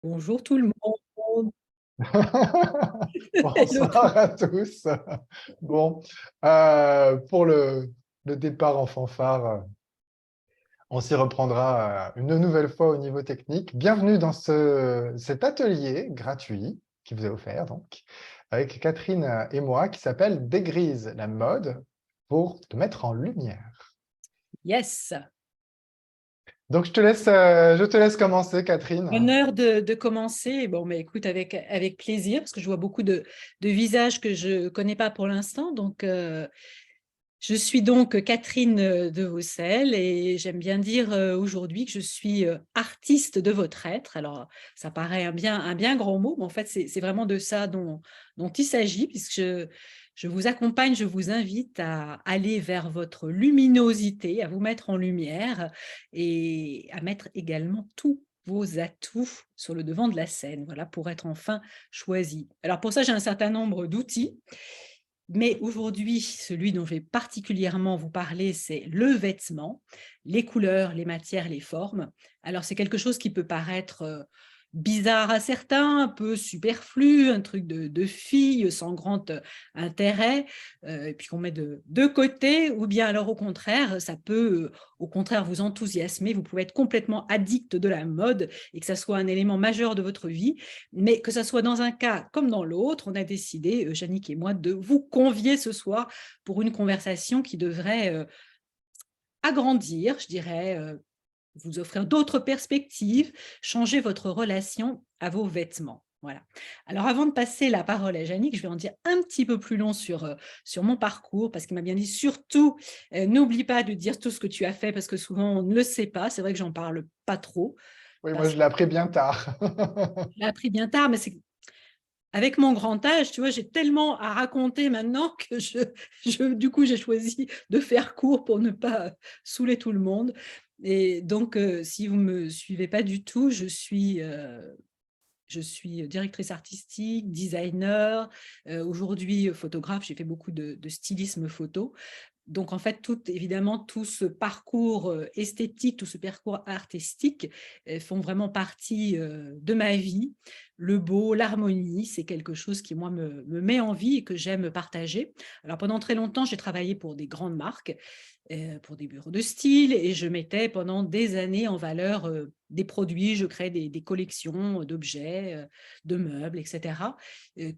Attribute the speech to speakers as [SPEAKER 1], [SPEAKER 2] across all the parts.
[SPEAKER 1] Bonjour tout le monde. Hello tout.
[SPEAKER 2] Bonsoir à tous. Bon, pour le départ en fanfare, on s'y reprendra une nouvelle fois au niveau technique. Bienvenue dans cet atelier gratuit qui vous est offert, donc, avec Catherine et moi, qui s'appelle Dégrise la mode pour te mettre en lumière.
[SPEAKER 1] Yes.
[SPEAKER 2] Donc, je te laisse commencer, Catherine.
[SPEAKER 1] Honneur de commencer. Bon, mais écoute, avec plaisir, parce que je vois beaucoup de visages que je ne connais pas pour l'instant. Donc, je suis donc Catherine de Vaucel et j'aime bien dire aujourd'hui que je suis artiste de votre être. Alors, ça paraît un bien grand mot, mais en fait, c'est vraiment de ça dont il s'agit, puisque je vous accompagne, je vous invite à aller vers votre luminosité, à vous mettre en lumière et à mettre également tous vos atouts sur le devant de la scène, voilà, pour être enfin choisi. Alors pour ça, j'ai un certain nombre d'outils. Mais aujourd'hui, celui dont je vais particulièrement vous parler, c'est le vêtement, les couleurs, les matières, les formes. Alors, c'est quelque chose qui peut paraître bizarre à certains, un peu superflu, un truc de fille sans grand intérêt, et puis qu'on met de côté, ou bien alors au contraire, ça peut au contraire vous enthousiasmer, vous pouvez être complètement addict de la mode et que ça soit un élément majeur de votre vie. Mais que ça soit dans un cas comme dans l'autre, on a décidé, Yannick et moi, de vous convier ce soir pour une conversation qui devrait agrandir, je dirais, vous offrir d'autres perspectives, changer votre relation à vos vêtements. Voilà. Alors, avant de passer la parole à Yannick, je vais en dire un petit peu plus long sur mon parcours, parce qu'il m'a bien dit surtout, n'oublie pas de dire tout ce que tu as fait, parce que souvent on ne le sait pas. C'est vrai que j'en parle pas trop,
[SPEAKER 2] Oui, moi,
[SPEAKER 1] parce
[SPEAKER 2] je
[SPEAKER 1] que
[SPEAKER 2] l'ai appris bien tard.
[SPEAKER 1] je l'ai appris bien tard, mais c'est avec mon grand âge, tu vois, j'ai tellement à raconter maintenant que du coup, j'ai choisi de faire court pour ne pas saouler tout le monde. Et donc, si vous ne me suivez pas du tout, je suis directrice artistique, designer, aujourd'hui photographe. J'ai fait beaucoup de stylisme photo. Donc, en fait, évidemment, tout ce parcours esthétique, tout ce parcours artistique font vraiment partie de ma vie. Le beau, l'harmonie, c'est quelque chose qui, moi, me met en vie et que j'aime partager. Alors, pendant très longtemps, j'ai travaillé pour des grandes marques, pour des bureaux de style, et je mettais pendant des années en valeur des produits. Je créais des collections d'objets, de meubles, etc.,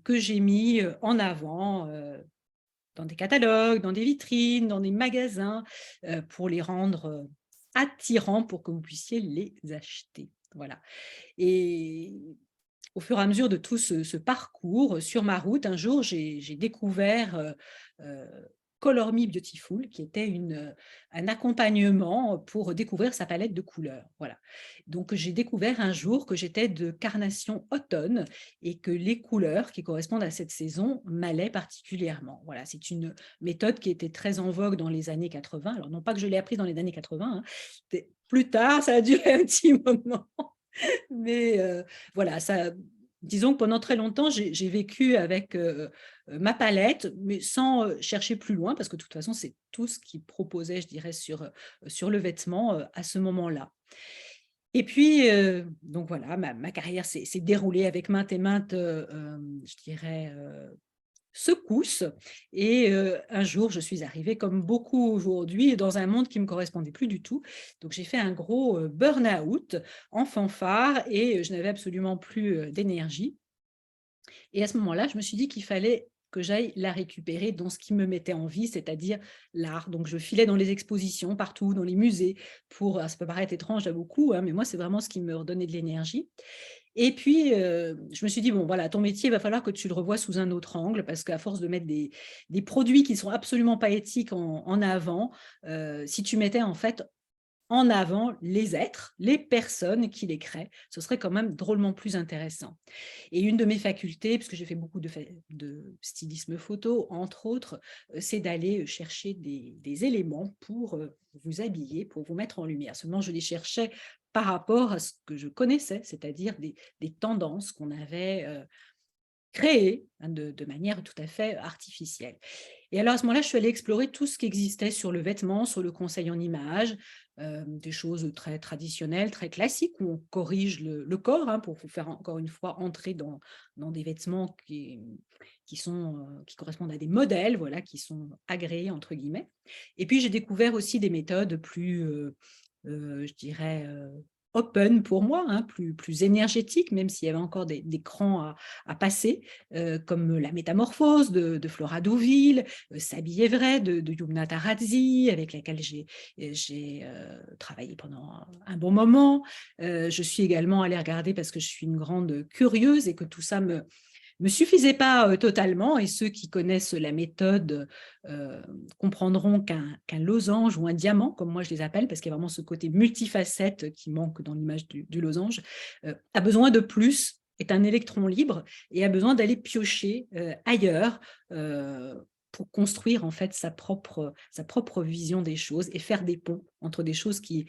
[SPEAKER 1] que j'ai mis en avant dans des catalogues, dans des vitrines, dans des magasins, pour les rendre attirants pour que vous puissiez les acheter. Voilà. Et au fur et à mesure de tout ce parcours, sur ma route, un jour, j'ai découvert euh, Color Me Beautiful, qui était un accompagnement pour découvrir sa palette de couleurs. Voilà. Donc, j'ai découvert un jour que j'étais de carnation automne et que les couleurs qui correspondent à cette saison m'allaient particulièrement. Voilà, c'est une méthode qui était très en vogue dans les années 80. Alors, non pas que je l'ai appris dans les années 80, hein. Plus tard, ça a duré un petit moment. Mais voilà, ça, disons que pendant très longtemps, j'ai vécu avec ma palette, mais sans chercher plus loin, parce que de toute façon, c'est tout ce qui proposait, je dirais, sur le vêtement à ce moment-là. Et puis, donc voilà, ma carrière s'est déroulée avec maintes et maintes, je dirais, secousse. Et un jour, je suis arrivée, comme beaucoup aujourd'hui, dans un monde qui ne me correspondait plus du tout. Donc, j'ai fait un gros burn-out en fanfare et je n'avais absolument plus d'énergie. Et à ce moment-là, je me suis dit qu'il fallait que j'aille la récupérer dans ce qui me mettait en vie, c'est-à-dire l'art. Donc, je filais dans les expositions, partout, dans les musées, ça peut paraître étrange à beaucoup, hein, mais moi, c'est vraiment ce qui me redonnait de l'énergie. Et puis, je me suis dit, bon, voilà, ton métier, il va falloir que tu le revoies sous un autre angle, parce qu'à force de mettre des produits qui ne sont absolument pas éthiques en avant, si tu mettais en fait en avant les êtres, les personnes qui les créent, ce serait quand même drôlement plus intéressant. Et une de mes facultés, puisque j'ai fait beaucoup de stylisme photo, entre autres, c'est d'aller chercher des éléments pour vous habiller, pour vous mettre en lumière. Seulement, je les cherchais par rapport à ce que je connaissais, c'est-à-dire des tendances qu'on avait créées, hein, de manière tout à fait artificielle. Et alors à ce moment-là, je suis allée explorer tout ce qui existait sur le vêtement, sur le conseil en images, des choses très traditionnelles, très classiques, où on corrige le corps pour vous faire encore une fois entrer dans des vêtements qui correspondent à des modèles, voilà, qui sont agréés, entre guillemets. Et puis, j'ai découvert aussi des méthodes plus, je dirais, open pour moi, plus énergétiques, même s'il y avait encore des crans à passer, comme la métamorphose de Flora Deauville, S'habiller vrai de Yumna Tarazzi, avec laquelle j'ai travaillé pendant un bon moment. Je suis également allée regarder, parce que je suis une grande curieuse et que tout ça me suffisait pas totalement, et ceux qui connaissent la méthode comprendront qu'un losange ou un diamant, comme moi je les appelle, parce qu'il y a vraiment ce côté multifacette qui manque dans l'image du losange, a besoin de plus, est un électron libre et a besoin d'aller piocher ailleurs pour construire en fait sa propre vision des choses et faire des ponts entre des choses qui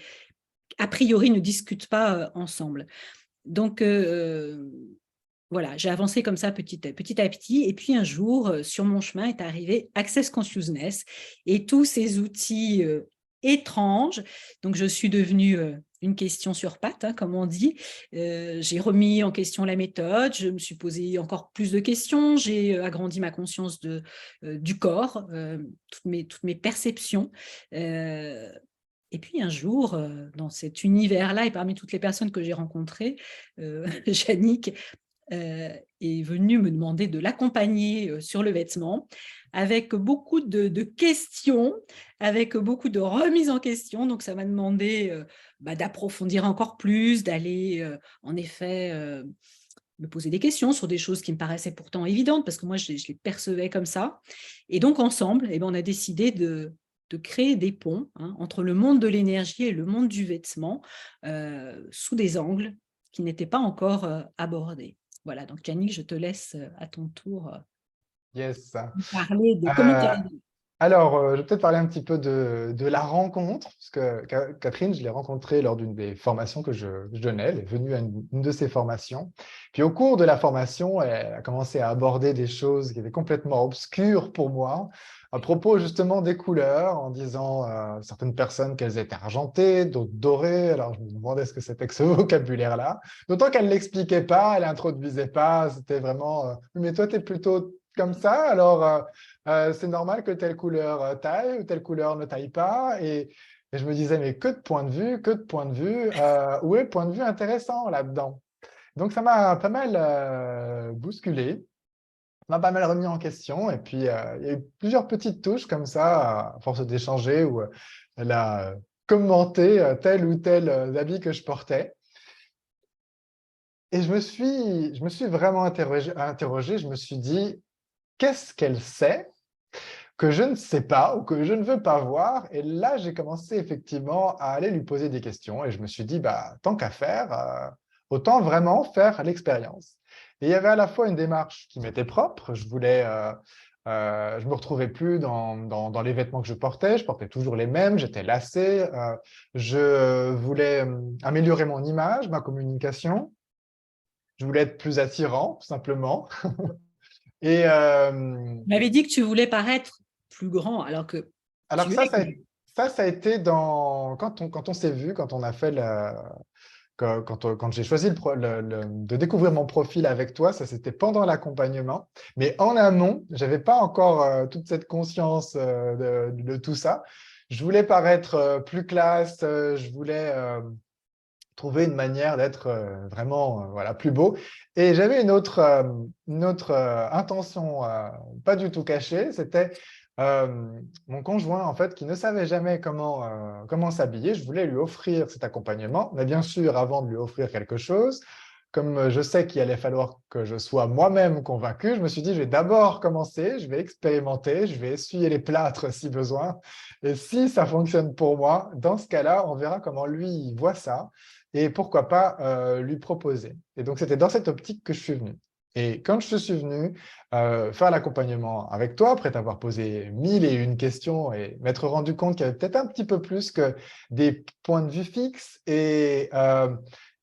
[SPEAKER 1] a priori ne discutent pas ensemble. Donc voilà, j'ai avancé comme ça petit à petit. Et puis un jour, sur mon chemin est arrivé Access Consciousness et tous ces outils étranges. Donc, je suis devenue une question sur pattes, comme on dit. J'ai remis en question la méthode, je me suis posé encore plus de questions, j'ai agrandi ma conscience du corps, toutes mes perceptions. Et puis un jour, dans cet univers-là, et parmi toutes les personnes que j'ai rencontrées, Yannick est venu me demander de l'accompagner sur le vêtement, avec beaucoup de questions, avec beaucoup de remises en question. Donc, ça m'a demandé d'approfondir encore plus, d'aller en effet me poser des questions sur des choses qui me paraissaient pourtant évidentes, parce que moi, je les percevais comme ça. Et donc, ensemble, on a décidé de créer des ponts entre le monde de l'énergie et le monde du vêtement, sous des angles qui n'étaient pas encore abordés. Voilà, donc Yannick, je te laisse à ton tour
[SPEAKER 2] Yes.
[SPEAKER 1] parler de comment tu es
[SPEAKER 2] Euh,
[SPEAKER 1] arrivée.
[SPEAKER 2] alors, je vais peut-être parler un petit peu de la rencontre, parce que Catherine, je l'ai rencontrée lors d'une des formations que je donnais. Elle est venue à une de ces formations. Puis au cours de la formation, elle a commencé à aborder des choses qui étaient complètement obscures pour moi, à propos justement des couleurs, en disant certaines personnes qu'elles étaient argentées, d'autres dorées. Alors, je me demandais ce que c'était que ce vocabulaire-là. D'autant qu'elle ne l'expliquait pas, elle n'introduisait pas. C'était vraiment, mais toi, tu es plutôt comme ça, alors c'est normal que telle couleur taille ou telle couleur ne taille pas. Et je me disais, mais que de points de vue, que de points de vue, où est le point de vue intéressant là-dedans? Donc, ça m'a pas mal bousculé, ça m'a pas mal remis en question. Et puis, il y a eu plusieurs petites touches comme ça, à force d'échanger, où elle a commenté tel ou tel habit que je portais. Et je me suis vraiment interrogé, je me suis dit, qu'est-ce qu'elle sait que je ne sais pas ou que je ne veux pas voir? Et là, j'ai commencé effectivement à aller lui poser des questions et je me suis dit, bah, tant qu'à faire, autant vraiment faire l'expérience. Et il y avait à la fois une démarche qui m'était propre. Je me retrouvais plus dans les vêtements que je portais toujours les mêmes, j'étais lassé. Je voulais améliorer mon image, ma communication. Je voulais être plus attirant, tout simplement. Et
[SPEAKER 1] Tu m'avais dit que tu voulais paraître plus grand, alors que
[SPEAKER 2] alors
[SPEAKER 1] tu
[SPEAKER 2] ça,
[SPEAKER 1] es
[SPEAKER 2] ça,
[SPEAKER 1] grand.
[SPEAKER 2] ça a été quand on s'est vu, quand on a fait quand j'ai choisi de découvrir mon profil avec toi, ça c'était pendant l'accompagnement. Mais en amont, j'avais pas encore toute cette conscience de tout ça. Je voulais paraître plus classe, je voulais trouver une manière d'être vraiment voilà, plus beau. Et j'avais une autre intention pas du tout cachée, c'était mon conjoint en fait qui ne savait jamais comment s'habiller. Je voulais lui offrir cet accompagnement, mais bien sûr, avant de lui offrir quelque chose, comme je sais qu'il allait falloir que je sois moi-même convaincu, je me suis dit, je vais d'abord commencer, je vais expérimenter, je vais essuyer les plâtres si besoin. Et si ça fonctionne pour moi, dans ce cas-là, on verra comment lui il voit ça et pourquoi pas lui proposer. Et donc, c'était dans cette optique que je suis venu. Et quand je suis venu faire l'accompagnement avec toi, après t'avoir posé mille et une questions et m'être rendu compte qu'il y avait peut-être un petit peu plus que des points de vue fixes et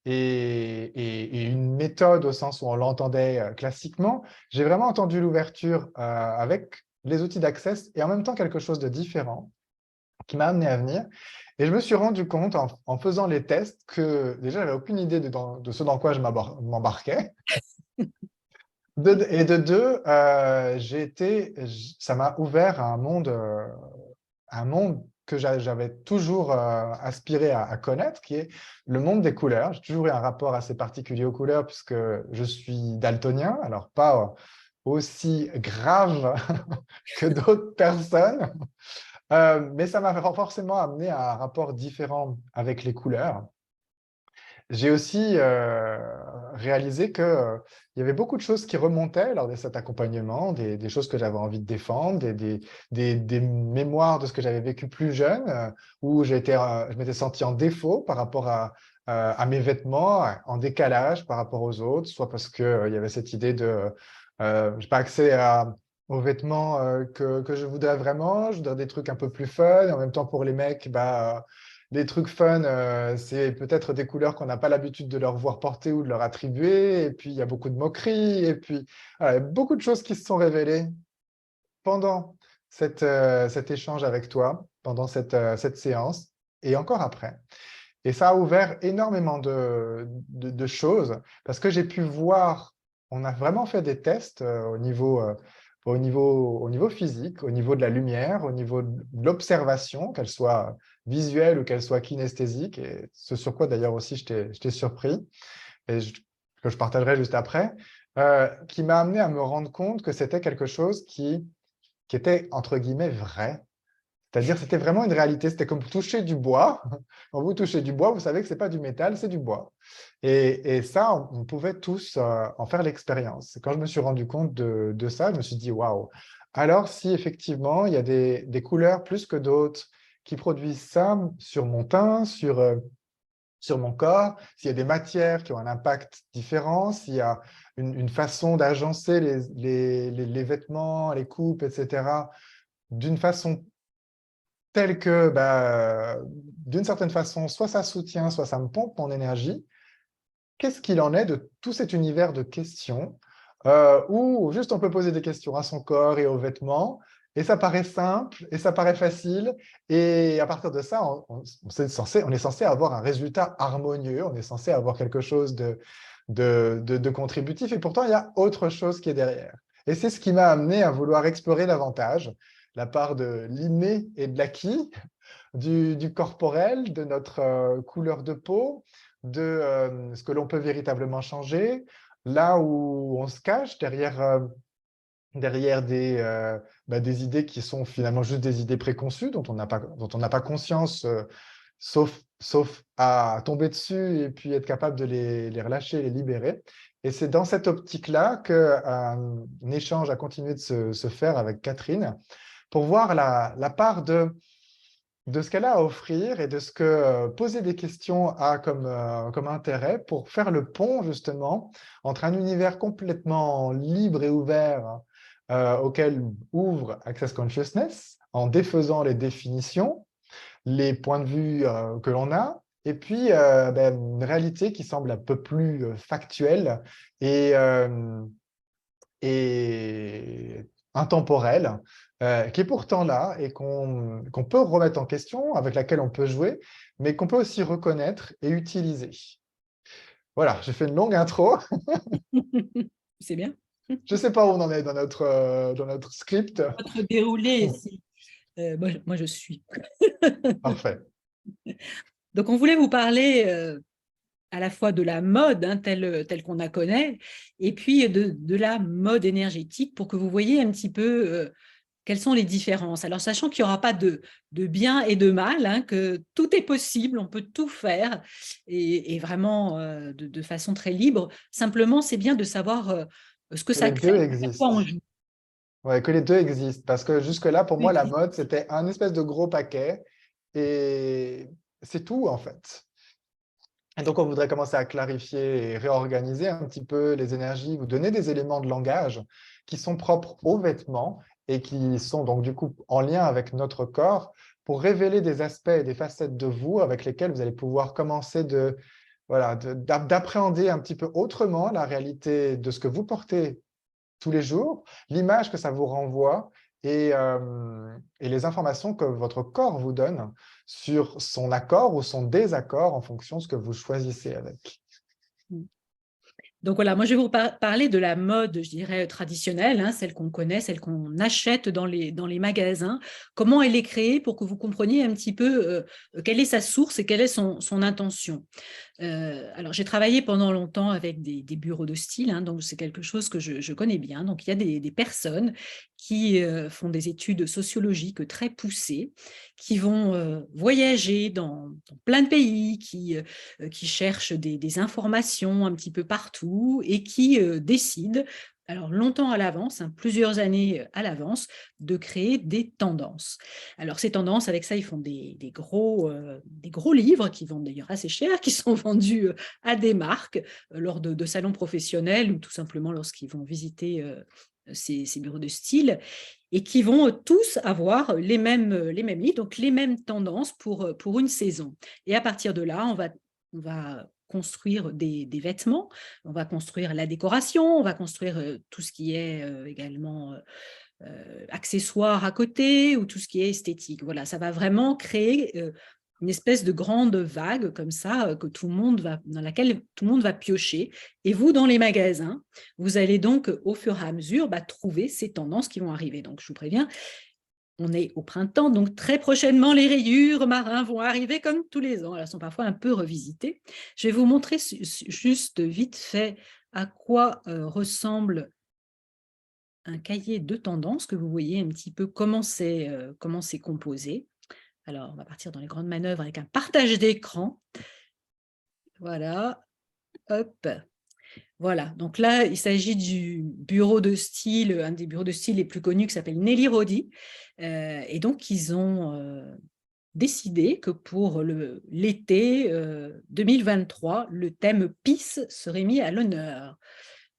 [SPEAKER 2] une méthode au sens où on l'entendait classiquement, j'ai vraiment entendu l'ouverture avec les outils d'Access et en même temps quelque chose de différent qui m'a amené à venir. Et je me suis rendu compte en faisant les tests que déjà, je n'avais aucune idée de ce dans quoi je m'embarquais. Et de deux, ça m'a ouvert à un monde que j'avais toujours aspiré à connaître, qui est le monde des couleurs. J'ai toujours eu un rapport assez particulier aux couleurs puisque je suis daltonien, alors pas aussi grave que d'autres personnes, mais ça m'a forcément amené à un rapport différent avec les couleurs. J'ai aussi réalisé qu'il y avait beaucoup de choses qui remontaient lors de cet accompagnement, des choses que j'avais envie de défendre, des mémoires de ce que j'avais vécu plus jeune, où je m'étais senti en défaut par rapport à mes vêtements, en décalage par rapport aux autres, soit parce qu'il y avait cette idée de je n'ai pas accès aux vêtements que je voudrais vraiment, je voudrais des trucs un peu plus fun, et en même temps pour les mecs, les trucs fun, c'est peut-être des couleurs qu'on n'a pas l'habitude de leur voir porter ou de leur attribuer. Et puis, il y a beaucoup de moqueries. Et puis, voilà, il y a beaucoup de choses qui se sont révélées pendant cet échange avec toi, pendant cette séance et encore après. Et ça a ouvert énormément de choses parce que j'ai pu voir, on a vraiment fait des tests au niveau physique, au niveau de la lumière, au niveau de l'observation, qu'elle soit visuelle ou qu'elle soit kinesthésique, et ce sur quoi d'ailleurs aussi je t'ai surpris, et que je partagerai juste après, qui m'a amené à me rendre compte que c'était quelque chose qui était, entre guillemets, vrai. C'est-à-dire, c'était vraiment une réalité. C'était comme toucher du bois. Quand vous touchez du bois, vous savez que ce n'est pas du métal, c'est du bois. Et ça, on pouvait tous en faire l'expérience. Quand je me suis rendu compte de ça, je me suis dit, waouh. Alors, si effectivement, il y a des couleurs plus que d'autres qui produisent ça sur mon teint, sur mon corps, s'il y a des matières qui ont un impact différent, s'il y a une façon d'agencer les vêtements, les coupes, etc., d'une façon telle que, d'une certaine façon, soit ça soutient, soit ça me pompe mon énergie. Qu'est-ce qu'il en est de tout cet univers de questions où juste on peut poser des questions à son corps et aux vêtements, et ça paraît simple, et ça paraît facile, et à partir de ça, on est censé avoir un résultat harmonieux, on est censé avoir quelque chose de contributif, et pourtant, il y a autre chose qui est derrière. Et c'est ce qui m'a amené à vouloir explorer davantage la part de l'inné et de l'acquis, du corporel, de notre couleur de peau, de ce que l'on peut véritablement changer, là où on se cache derrière des idées qui sont finalement juste des idées préconçues dont on n'a pas conscience, sauf à tomber dessus et puis être capable de les relâcher, les libérer. Et c'est dans cette optique-là qu'un échange a continué de se faire avec Catherine pour voir la part de ce qu'elle a à offrir et de ce que poser des questions a comme intérêt pour faire le pont justement entre un univers complètement libre et ouvert auquel ouvre Access Consciousness en défaisant les définitions, les points de vue que l'on a, et puis une réalité qui semble un peu plus factuelle et intemporelle, qui est pourtant là et qu'on peut remettre en question, avec laquelle on peut jouer, mais qu'on peut aussi reconnaître et utiliser. Voilà, j'ai fait une longue intro.
[SPEAKER 1] C'est bien.
[SPEAKER 2] Je ne sais pas où on en est dans notre script.
[SPEAKER 1] Votre déroulé, moi, je suis.
[SPEAKER 2] Parfait.
[SPEAKER 1] Donc, on voulait vous parler à la fois de la mode telle qu'on la connaît, et puis de la mode énergétique pour que vous voyez un petit peu quelles sont les différences. Alors, sachant qu'il n'y aura pas de bien et de mal, que tout est possible, on peut tout faire, et vraiment de façon très libre. Simplement, c'est bien de savoir ce que
[SPEAKER 2] Que
[SPEAKER 1] ça
[SPEAKER 2] les deux
[SPEAKER 1] crée, à quoi
[SPEAKER 2] existent.
[SPEAKER 1] on joue.
[SPEAKER 2] Ouais, que les deux existent. Parce que jusque-là, pour moi, la mode, c'était un espèce de gros paquet. Et c'est tout, en fait. Et donc, on voudrait commencer à clarifier et réorganiser un petit peu les énergies, vous donner des éléments de langage qui sont propres aux vêtements et qui sont donc du coup en lien avec notre corps pour révéler des aspects et des facettes de vous avec lesquels vous allez pouvoir commencer d'appréhender un petit peu autrement la réalité de ce que vous portez tous les jours, l'image que ça vous renvoie et les informations que votre corps vous donne sur son accord ou son désaccord en fonction de ce que vous choisissez avec.
[SPEAKER 1] Donc voilà, moi je vais vous parler de la mode, je dirais, traditionnelle, hein, celle qu'on connaît, celle qu'on achète dans les magasins. Comment elle est créée pour que vous compreniez un petit peu quelle est sa source et quelle est son intention. Alors, j'ai travaillé pendant longtemps avec des bureaux de style, hein, donc c'est quelque chose que je connais bien. Donc, il y a des personnes qui font des études sociologiques très poussées, qui vont voyager dans plein de pays, qui cherchent des informations un petit peu partout et qui décident, alors longtemps à l'avance, hein, plusieurs années à l'avance, de créer des tendances. Alors, ces tendances, avec ça, ils font des gros livres qui vendent d'ailleurs assez cher, qui sont vendus à des marques lors de salons professionnels ou tout simplement lorsqu'ils vont visiter ces bureaux de style et qui vont tous avoir les mêmes livres, donc les mêmes tendances pour une saison. Et à partir de là, on va construire des vêtements, on va construire la décoration, on va construire tout ce qui est également accessoires à côté ou tout ce qui est esthétique. Voilà, ça va vraiment créer une espèce de grande vague comme ça dans laquelle tout le monde va piocher. Et vous, dans les magasins, vous allez donc au fur et à mesure trouver ces tendances qui vont arriver. Donc, je vous préviens, on est au printemps, donc très prochainement, les rayures marins vont arriver comme tous les ans. Elles sont parfois un peu revisitées. Je vais vous montrer juste vite fait à quoi ressemble un cahier de tendance, que vous voyez un petit peu comment c'est composé. Alors, on va partir dans les grandes manœuvres avec un partage d'écran. Voilà, hop. Voilà, donc là, il s'agit du bureau de style, un des bureaux de style les plus connus qui s'appelle Nelly Rodi. Et donc, ils ont décidé que pour l'été 2023, le thème Peace serait mis à l'honneur.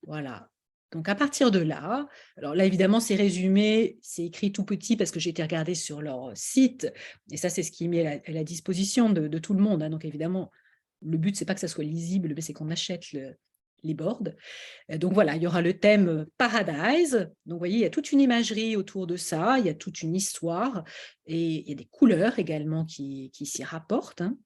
[SPEAKER 1] Voilà. Donc, à partir de là, alors là, évidemment, c'est résumé, c'est écrit tout petit parce que j'ai été regarder sur leur site, et ça, c'est ce qui est mis à la disposition de tout le monde, hein. Donc, évidemment, le but, c'est pas que ça soit lisible, mais c'est qu'on achète les boards. Donc, voilà, il y aura le thème Paradise. Donc, vous voyez, il y a toute une imagerie autour de ça, il y a toute une histoire, et il y a des couleurs également qui s'y rapportent, hein.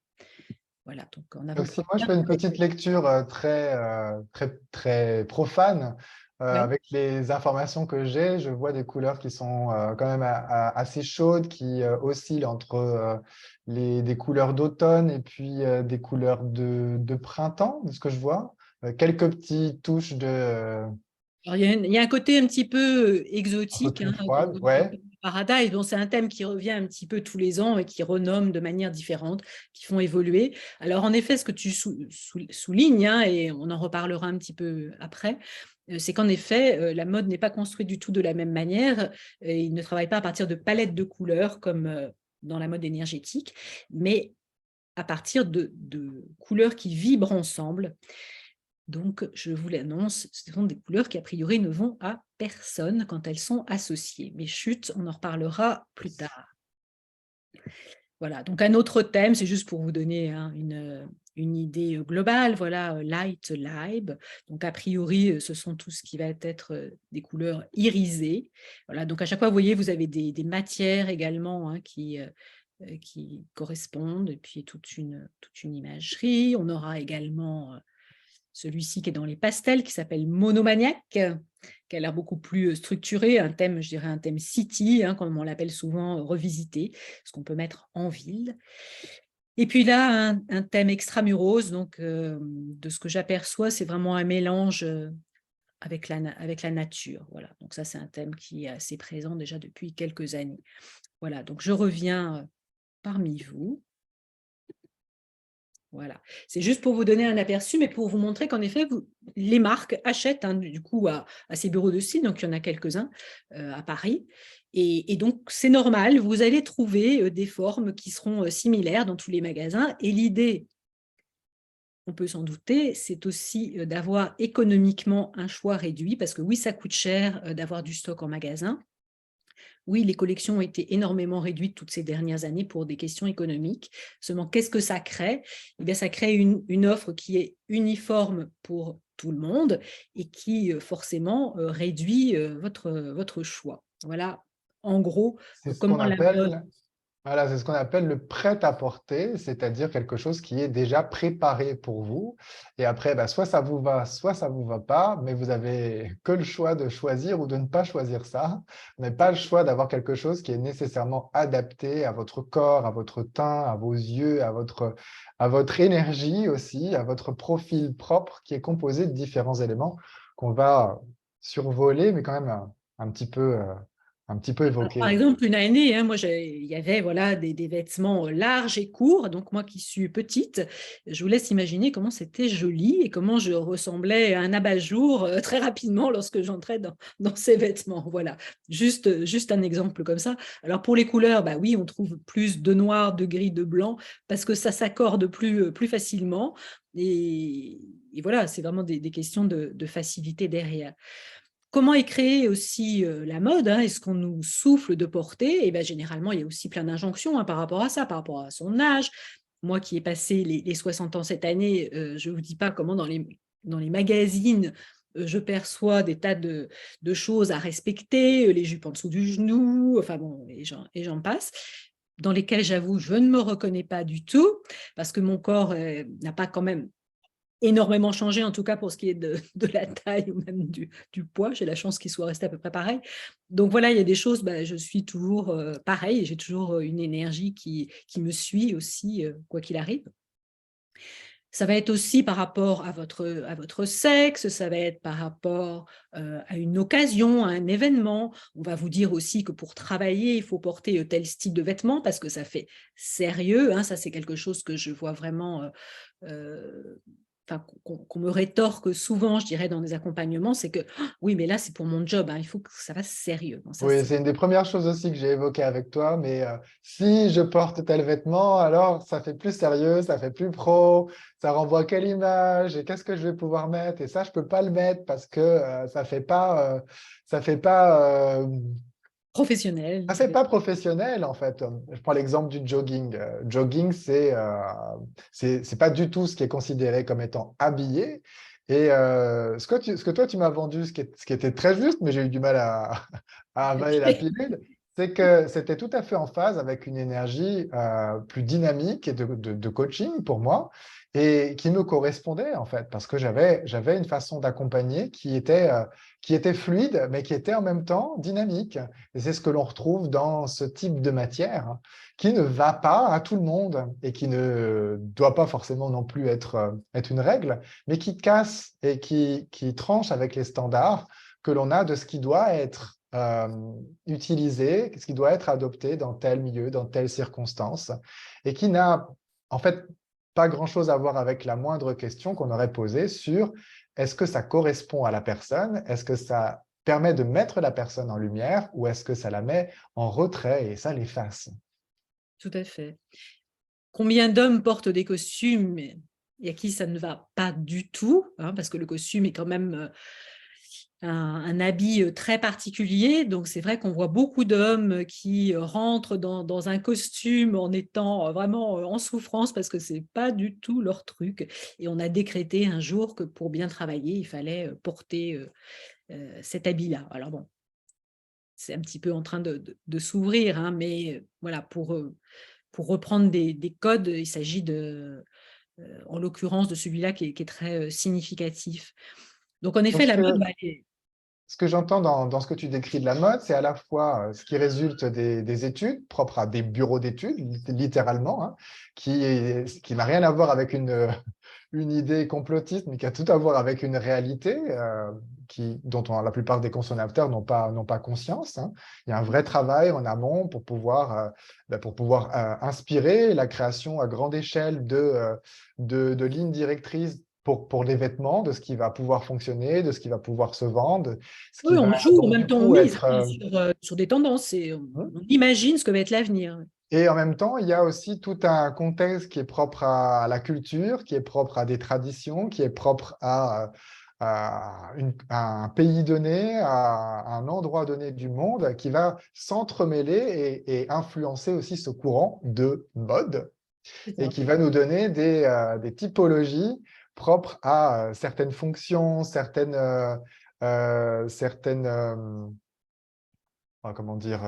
[SPEAKER 1] Voilà, donc en
[SPEAKER 2] Donc, si
[SPEAKER 1] avant-première.
[SPEAKER 2] moi, je fais une petite lecture très profane,
[SPEAKER 1] Ouais.
[SPEAKER 2] avec les informations que j'ai, je vois des couleurs qui sont quand même assez chaudes, qui oscillent entre des couleurs d'automne et puis des couleurs de printemps, de ce que je vois. Quelques petites touches
[SPEAKER 1] Alors, il y a un côté un petit peu
[SPEAKER 2] un peu
[SPEAKER 1] exotique,
[SPEAKER 2] plus
[SPEAKER 1] hein,
[SPEAKER 2] froides. Ouais.
[SPEAKER 1] Paradise. Bon, c'est un thème qui revient un petit peu tous les ans et qui renomme de manière différente, qui font évoluer. Alors, en effet, ce que tu soulignes, hein, et on en reparlera un petit peu après, c'est qu'en effet, la mode n'est pas construite du tout de la même manière. Il ne travaille pas à partir de palettes de couleurs comme dans la mode énergétique, mais à partir de couleurs qui vibrent ensemble. Donc, je vous l'annonce, ce sont des couleurs qui, a priori, ne vont à personne quand elles sont associées. Mais chut, on en reparlera plus tard. Voilà, donc un autre thème, c'est juste pour vous donner hein, une idée globale. Voilà, Light Lib. Donc, a priori, ce sont tout ce qui va être des couleurs irisées. Voilà, donc à chaque fois, vous voyez, vous avez des matières également hein, qui correspondent, et puis toute une imagerie. On aura également celui-ci qui est dans les pastels, qui s'appelle Monomaniac, qui a l'air beaucoup plus structuré, un thème, je dirais un thème city, hein, comme on l'appelle souvent, revisité, ce qu'on peut mettre en ville. Et puis là, un thème extramuros, donc de ce que j'aperçois, c'est vraiment un mélange avec la nature. Voilà, donc ça, c'est un thème qui est assez présent déjà depuis quelques années. Voilà, donc je reviens parmi vous. Voilà, c'est juste pour vous donner un aperçu, mais pour vous montrer qu'en effet, les marques achètent hein, du coup à ces bureaux de style, donc il y en a quelques-uns à Paris, et donc c'est normal, vous allez trouver des formes qui seront similaires dans tous les magasins, et l'idée, on peut s'en douter, c'est aussi d'avoir économiquement un choix réduit, parce que oui, ça coûte cher d'avoir du stock en magasin. Oui, les collections ont été énormément réduites toutes ces dernières années pour des questions économiques. Seulement, qu'est-ce que ça crée? Eh bien, ça crée une offre qui est uniforme pour tout le monde et qui forcément réduit votre choix. Voilà en gros,
[SPEAKER 2] C'est ce qu'on
[SPEAKER 1] comment la mode.
[SPEAKER 2] appelle Voilà, c'est ce qu'on appelle le prêt-à-porter, c'est-à-dire quelque chose qui est déjà préparé pour vous. Et après, bah, soit ça vous va, soit ça vous va pas, mais vous avez que le choix de choisir ou de ne pas choisir ça, mais pas le choix d'avoir quelque chose qui est nécessairement adapté à votre corps, à votre teint, à vos yeux, à votre énergie aussi, à votre profil propre qui est composé de différents éléments qu'on va survoler, mais quand même un petit peu
[SPEAKER 1] Alors, par
[SPEAKER 2] évoquer.
[SPEAKER 1] exemple, une année, hein, moi, il y avait voilà, des vêtements larges et courts. Donc, moi qui suis petite, je vous laisse imaginer comment c'était joli et comment je ressemblais à un abat-jour très rapidement lorsque j'entrais dans ces vêtements. Voilà, juste un exemple comme ça. Alors, pour les couleurs, bah oui, on trouve plus de noir, de gris, de blanc parce que ça s'accorde plus facilement. Et voilà, c'est vraiment des questions de facilité derrière. Comment est créée aussi la mode, hein, et ce qu'on nous souffle de porter? Et ben, généralement, il y a aussi plein d'injonctions par rapport à ça, par rapport à son âge. Moi qui ai passé les 60 ans cette année, je ne vous dis pas comment dans les magazines, je perçois des tas de choses à respecter, les jupes en dessous du genou, enfin bon, et j'en passe, dans lesquelles j'avoue, je ne me reconnais pas du tout, parce que mon corps n'a pas quand même énormément changé, en tout cas pour ce qui est de la taille ou même du poids. J'ai la chance qu'il soit resté à peu près pareil. Donc voilà, il y a des choses, je suis toujours pareil, j'ai toujours une énergie qui me suit aussi, quoi qu'il arrive. Ça va être aussi par rapport à votre sexe, ça va être par rapport à une occasion, à un événement. On va vous dire aussi que pour travailler, il faut porter tel style de vêtements parce que ça fait sérieux, hein. Ça, c'est quelque chose que je vois vraiment enfin, qu'on me rétorque souvent, je dirais, dans des accompagnements, c'est que «Ah, oui, mais là, c'est pour mon job, hein, il faut que ça fasse sérieux». Bon, ça,
[SPEAKER 2] Oui,
[SPEAKER 1] c'est
[SPEAKER 2] c'est une des premières choses aussi que j'ai évoquées avec toi, mais si je porte tel vêtement, alors ça fait plus sérieux, ça fait plus pro, ça renvoie quelle image et qu'est-ce que je vais pouvoir mettre? Et ça, je peux pas le mettre parce que ça fait pas,
[SPEAKER 1] professionnel.
[SPEAKER 2] ça fait pas professionnel en fait. Je prends l'exemple du jogging. Jogging, c'est pas du tout ce qui est considéré comme étant habillé. Et ce que toi tu m'as vendu, ce qui était très juste, mais j'ai eu du mal à avaler la pilule, c'est que c'était tout à fait en phase avec une énergie plus dynamique et de coaching pour moi et qui me correspondait en fait parce que j'avais une façon d'accompagner qui était fluide, mais qui était en même temps dynamique. Et c'est ce que l'on retrouve dans ce type de matière qui ne va pas à tout le monde et qui ne doit pas forcément non plus être une règle, mais qui casse et qui tranche avec les standards que l'on a de ce qui doit être utilisé, ce qui doit être adopté dans tel milieu, dans telle circonstance, et qui n'a en fait pas grand-chose à voir avec la moindre question qu'on aurait posée sur est-ce que ça correspond à la personne, est-ce que ça permet de mettre la personne en lumière ou est-ce que ça la met en retrait et ça l'efface?
[SPEAKER 1] Tout à fait. Combien d'hommes portent des costumes et à qui ça ne va pas du tout, hein, parce que le costume est quand même un habit très particulier. Donc, c'est vrai qu'on voit beaucoup d'hommes qui rentrent dans un costume en étant vraiment en souffrance parce que c'est pas du tout leur truc. Et on a décrété un jour que pour bien travailler, il fallait porter cet habit-là. Alors bon, c'est un petit peu en train de s'ouvrir, hein, mais voilà, pour reprendre des codes, il s'agit en l'occurrence de celui-là qui est très significatif. Donc, en
[SPEAKER 2] Donc,
[SPEAKER 1] effet, la mode,
[SPEAKER 2] ce que j'entends dans ce que tu décris de la mode, c'est à la fois ce qui résulte des études, propres à des bureaux d'études, littéralement, hein, qui n'a rien à voir avec une idée complotiste, mais qui a tout à voir avec une réalité dont la plupart des consommateurs n'ont pas conscience, hein. Il y a un vrai travail en amont pour pouvoir inspirer la création à grande échelle de lignes directrices pour les vêtements, de ce qui va pouvoir fonctionner, de ce qui va pouvoir se vendre, ce
[SPEAKER 1] oui,
[SPEAKER 2] qui va
[SPEAKER 1] on joue, en
[SPEAKER 2] donc
[SPEAKER 1] même
[SPEAKER 2] du
[SPEAKER 1] temps on
[SPEAKER 2] coup
[SPEAKER 1] mise
[SPEAKER 2] être...
[SPEAKER 1] sur des tendances et on imagine ce que va être l'avenir.
[SPEAKER 2] Et en même temps, il y a aussi tout un contexte qui est propre à la culture, qui est propre à des traditions, qui est propre à un pays donné, à un endroit donné du monde, qui va s'entremêler et influencer aussi ce courant de mode
[SPEAKER 1] C'est
[SPEAKER 2] et
[SPEAKER 1] ça.
[SPEAKER 2] qui va nous donner des typologies propres à certaines fonctions, certaines comment dire,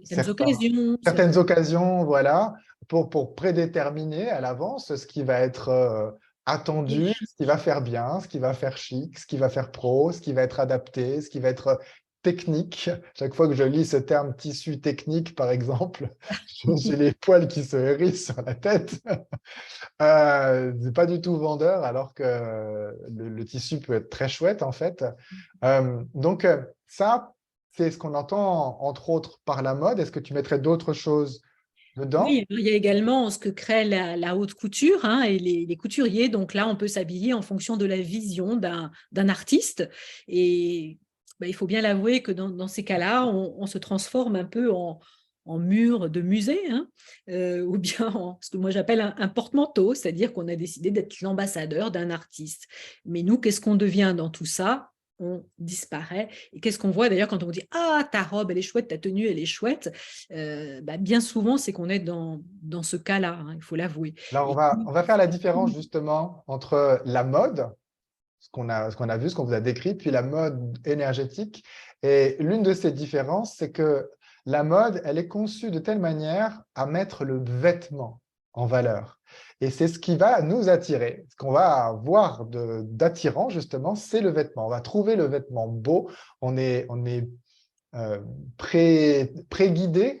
[SPEAKER 1] Certaines occasions.
[SPEAKER 2] certaines occasions, voilà, pour prédéterminer à l'avance ce qui va être attendu, ce qui va faire bien, ce qui va faire chic, ce qui va faire pro, ce qui va être adapté, ce qui va être technique. Chaque fois que je lis ce terme tissu technique, par exemple, j'ai les poils qui se hérissent sur la tête. C'est pas du tout vendeur, alors que le tissu peut être très chouette, en fait. Donc, ça, c'est ce qu'on entend, entre autres, par la mode. Est-ce que tu mettrais d'autres choses dedans?
[SPEAKER 1] Oui, il y a également ce que crée la haute couture, hein, et les couturiers. Donc là, on peut s'habiller en fonction de la vision d'un artiste. Et bah, il faut bien l'avouer que dans ces cas-là, on se transforme un peu en mur de musée, hein, ou bien en ce que moi j'appelle un porte-manteau, c'est-à-dire qu'on a décidé d'être l'ambassadeur d'un artiste. Mais nous, qu'est-ce qu'on devient dans tout ça? On disparaît. Et qu'est-ce qu'on voit d'ailleurs quand on dit «Ah, ta robe, elle est chouette, ta tenue, elle est chouette», bah, bien souvent, c'est qu'on est dans ce cas-là, hein, il faut l'avouer.
[SPEAKER 2] Alors,
[SPEAKER 1] Et
[SPEAKER 2] on va faire la différence, justement, entre la mode, ce qu'on a vu, ce qu'on vous a décrit, puis la mode énergétique. Et l'une de ces différences, c'est que la mode, elle est conçue de telle manière à mettre le vêtement en valeur. Et c'est ce qui va nous attirer. Ce qu'on va avoir d'attirant, justement, c'est le vêtement. On va trouver le vêtement beau. On est euh, pré-guidé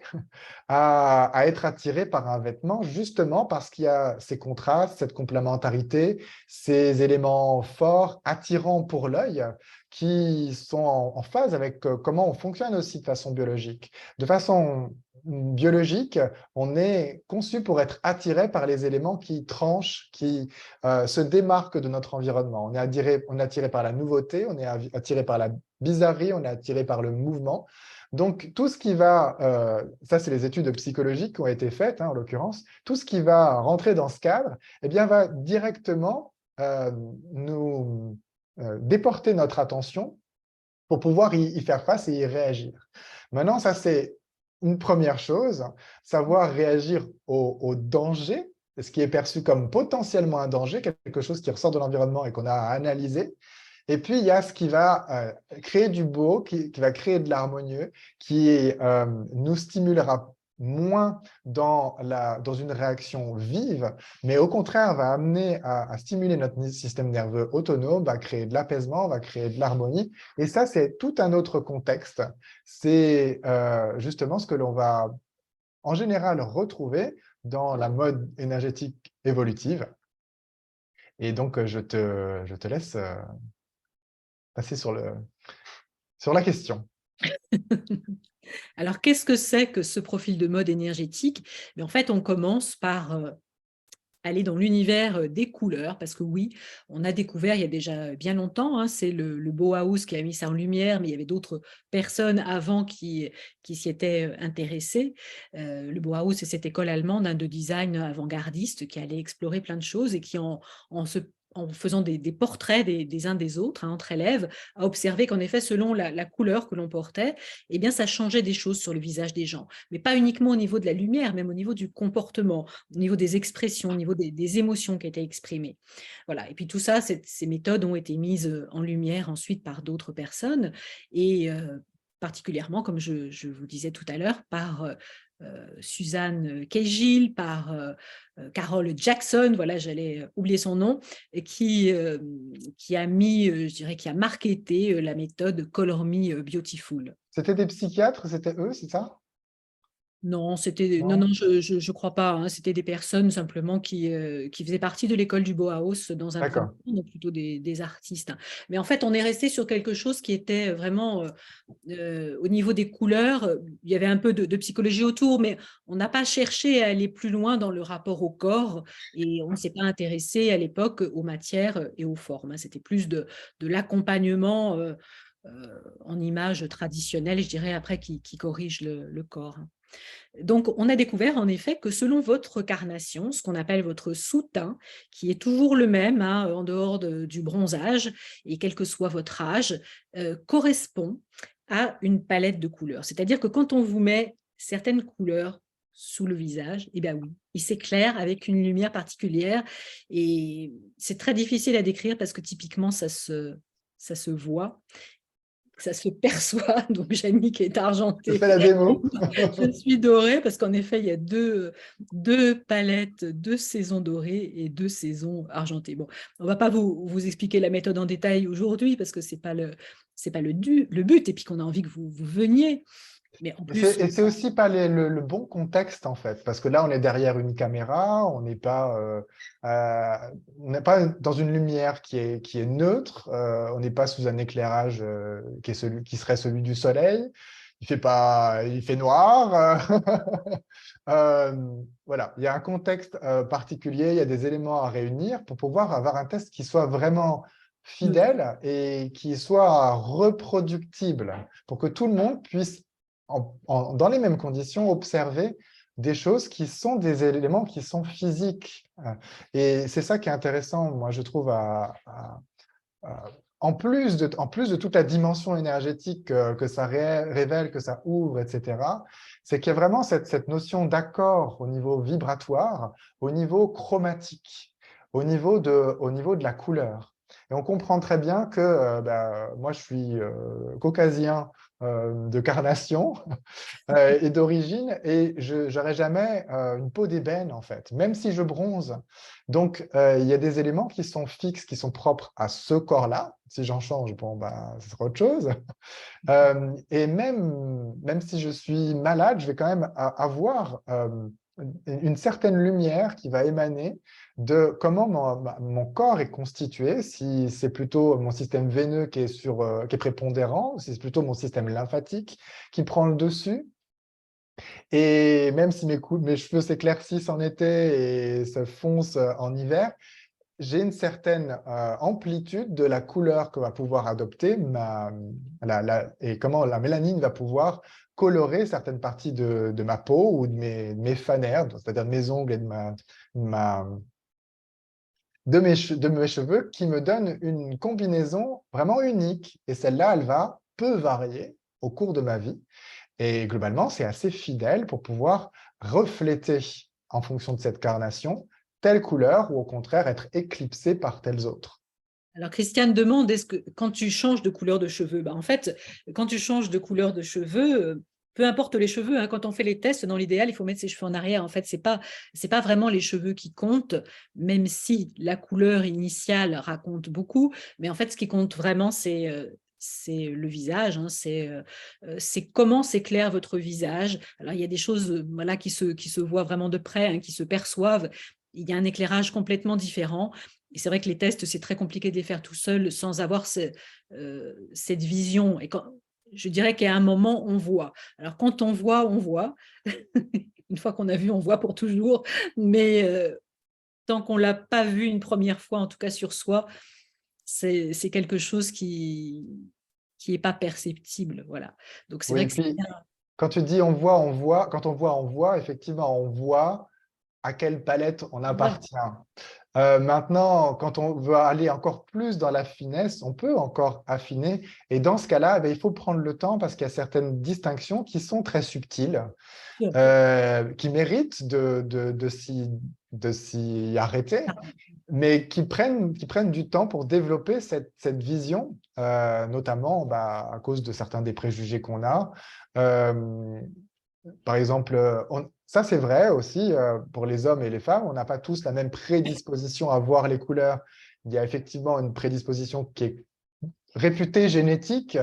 [SPEAKER 2] à être attiré par un vêtement, justement parce qu'il y a ces contrastes, cette complémentarité, ces éléments forts, attirants pour l'œil, qui sont en phase avec comment on fonctionne aussi de façon biologique. De façon biologique, on est conçu pour être attiré par les éléments qui tranchent, qui se démarquent de notre environnement. On est attiré par la nouveauté, on est attiré par la bizarrerie, on est attiré par le mouvement. Donc, tout ce qui va, ça c'est les études psychologiques qui ont été faites, hein, en l'occurrence, tout ce qui va rentrer dans ce cadre, eh bien, va directement nous déporter notre attention pour pouvoir y faire face et y réagir. Maintenant, ça c'est une première chose, savoir réagir au danger, ce qui est perçu comme potentiellement un danger, quelque chose qui ressort de l'environnement et qu'on a à analyser. Et puis, il y a ce qui va créer du beau, qui va créer de l'harmonieux, qui nous stimulera moins dans une réaction vive, mais au contraire va amener à stimuler notre système nerveux autonome, va créer de l'apaisement, va créer de l'harmonie. Et ça, c'est tout un autre contexte. C'est justement ce que l'on va en général retrouver dans la mode énergétique évolutive. Et donc, je te laisse passer sur la question.
[SPEAKER 1] alors, qu'est-ce que c'est que ce profil de mode énergétique? Mais en fait, on commence par aller dans l'univers des couleurs, parce que oui, on a découvert il y a déjà bien longtemps, hein, c'est le Bauhaus qui a mis ça en lumière, mais il y avait d'autres personnes avant qui s'y étaient intéressées. Le Bauhaus, c'est cette école allemande, hein, de design avant-gardiste qui allait explorer plein de choses et qui, en faisant des portraits des uns des autres, hein, entre élèves, a observé qu'en effet, selon la couleur que l'on portait, eh bien, ça changeait des choses sur le visage des gens. Mais pas uniquement au niveau de la lumière, même au niveau du comportement, au niveau des expressions, au niveau des émotions qui étaient exprimées. Voilà. Et puis tout ça, ces méthodes ont été mises en lumière ensuite par d'autres personnes et particulièrement, comme je vous disais tout à l'heure, par Suzanne Cahill, par Carol Jackson, voilà, j'allais oublier son nom, et qui a mis, je dirais, qui a marketé la méthode Color Me Beautiful.
[SPEAKER 2] C'était des psychiatres, c'était eux, c'est ça?
[SPEAKER 1] Non, non,
[SPEAKER 2] Non?
[SPEAKER 1] je crois pas, hein. C'était des personnes simplement qui faisaient partie de l'école du Bauhaus dans un premier
[SPEAKER 2] D'accord.
[SPEAKER 1] temps, donc plutôt des artistes, hein. Mais en fait, on est resté sur quelque chose qui était vraiment au niveau des couleurs. Il y avait un peu de psychologie autour, mais on n'a pas cherché à aller plus loin dans le rapport au corps et on ne s'est pas intéressé à l'époque aux matières et aux formes, hein. C'était plus de l'accompagnement en images traditionnelles, je dirais, après qui corrige le corps, hein. Donc, on a découvert en effet que selon votre carnation, ce qu'on appelle votre sous-teint, qui est toujours le même, hein, en dehors du bronzage, et quel que soit votre âge, correspond à une palette de couleurs. C'est-à-dire que quand on vous met certaines couleurs sous le visage, eh bien oui, il s'éclaire avec une lumière particulière. Et c'est très difficile à décrire parce que typiquement, ça se voit. ça se perçoit. Donc, Yannick est
[SPEAKER 2] Je
[SPEAKER 1] argenté.
[SPEAKER 2] fais la démo.
[SPEAKER 1] Je suis dorée parce qu'en effet, il y a deux palettes, deux saisons dorées et deux saisons argentées. Bon, on ne va pas vous expliquer la méthode en détail aujourd'hui parce que ce n'est pas le but et puis qu'on a envie que vous veniez. Mais en plus,
[SPEAKER 2] Et c'est aussi pas le bon contexte, en fait, parce que là, on est derrière une caméra, on n'est pas dans une lumière qui est neutre, on n'est pas sous un éclairage qui serait celui du soleil. Il fait noir. Voilà, il y a un contexte particulier, il y a des éléments à réunir pour pouvoir avoir un test qui soit vraiment fidèle et qui soit reproductible pour que tout le monde puisse dans les mêmes conditions, observer des choses qui sont des éléments qui sont physiques. Et c'est ça qui est intéressant, moi, je trouve, en plus de toute la dimension énergétique que ça révèle, que ça ouvre, etc., c'est qu'il y a vraiment cette notion d'accord au niveau vibratoire, au niveau chromatique, au niveau de la couleur. Et on comprend très bien que moi, je suis caucasien de carnation et d'origine, et je n'aurai jamais une peau d'ébène, en fait, même si je bronze. Donc, il y a des éléments qui sont fixes, qui sont propres à ce corps-là. Si j'en change, bon, ben, ce sera autre chose. Et même si je suis malade, je vais quand même avoir une certaine lumière qui va émaner de comment mon corps est constitué, si c'est plutôt mon système veineux qui est prépondérant, si c'est plutôt mon système lymphatique qui prend le dessus. Et même si mes cheveux s'éclaircissent en été et se foncent en hiver, j'ai une certaine amplitude de la couleur que va pouvoir adopter et comment la mélanine va pouvoir colorer certaines parties de ma peau ou de mes fanères, c'est-à-dire de mes ongles et ma- de mes cheveux, qui me donnent une combinaison vraiment unique. Et celle-là, peut varier au cours de ma vie. Et globalement, c'est assez fidèle pour pouvoir refléter, en fonction de cette carnation, telle couleur ou au contraire être éclipsé par telles autres.
[SPEAKER 1] alors, Christiane demande, est-ce que quand tu changes de couleur de cheveux, bah, en fait, quand tu changes de couleur de cheveux, peu importe les cheveux, hein, quand on fait les tests, dans l'idéal, il faut mettre ses cheveux en arrière. En fait, c'est pas vraiment les cheveux qui comptent, même si la couleur initiale raconte beaucoup. Mais en fait, ce qui compte vraiment, c'est le visage, hein, c'est comment s'éclaire votre visage. Alors, il y a des choses voilà, qui se voient vraiment de près, hein, qui se perçoivent. Il y a un éclairage complètement différent. Et c'est vrai que les tests, c'est très compliqué de les faire tout seul sans avoir cette vision. Et je dirais qu'à un moment, on voit. Alors, quand on voit, on voit. Une fois qu'on a vu, on voit pour toujours. Mais tant qu'on ne l'a pas vu une première fois, en tout cas sur soi, c'est quelque chose qui n'est pas perceptible. Voilà. Donc, c'est
[SPEAKER 2] Oui,
[SPEAKER 1] vrai
[SPEAKER 2] et
[SPEAKER 1] que c'est
[SPEAKER 2] puis
[SPEAKER 1] bien.
[SPEAKER 2] quand tu dis quand on voit, effectivement, on voit à quelle palette on
[SPEAKER 1] Voilà.
[SPEAKER 2] appartient. Maintenant, quand on veut aller encore plus dans la finesse, on peut encore affiner. Et dans ce cas-là, il faut prendre le temps parce qu'il y a certaines distinctions qui sont très subtiles, qui méritent de s'y arrêter, mais qui prennent du temps pour développer cette vision, notamment à cause de certains des préjugés qu'on a. Euh, Par exemple, ça c'est vrai aussi pour les hommes et les femmes, on n'a pas tous la même prédisposition à voir les couleurs. Il y a effectivement une prédisposition qui est réputée génétique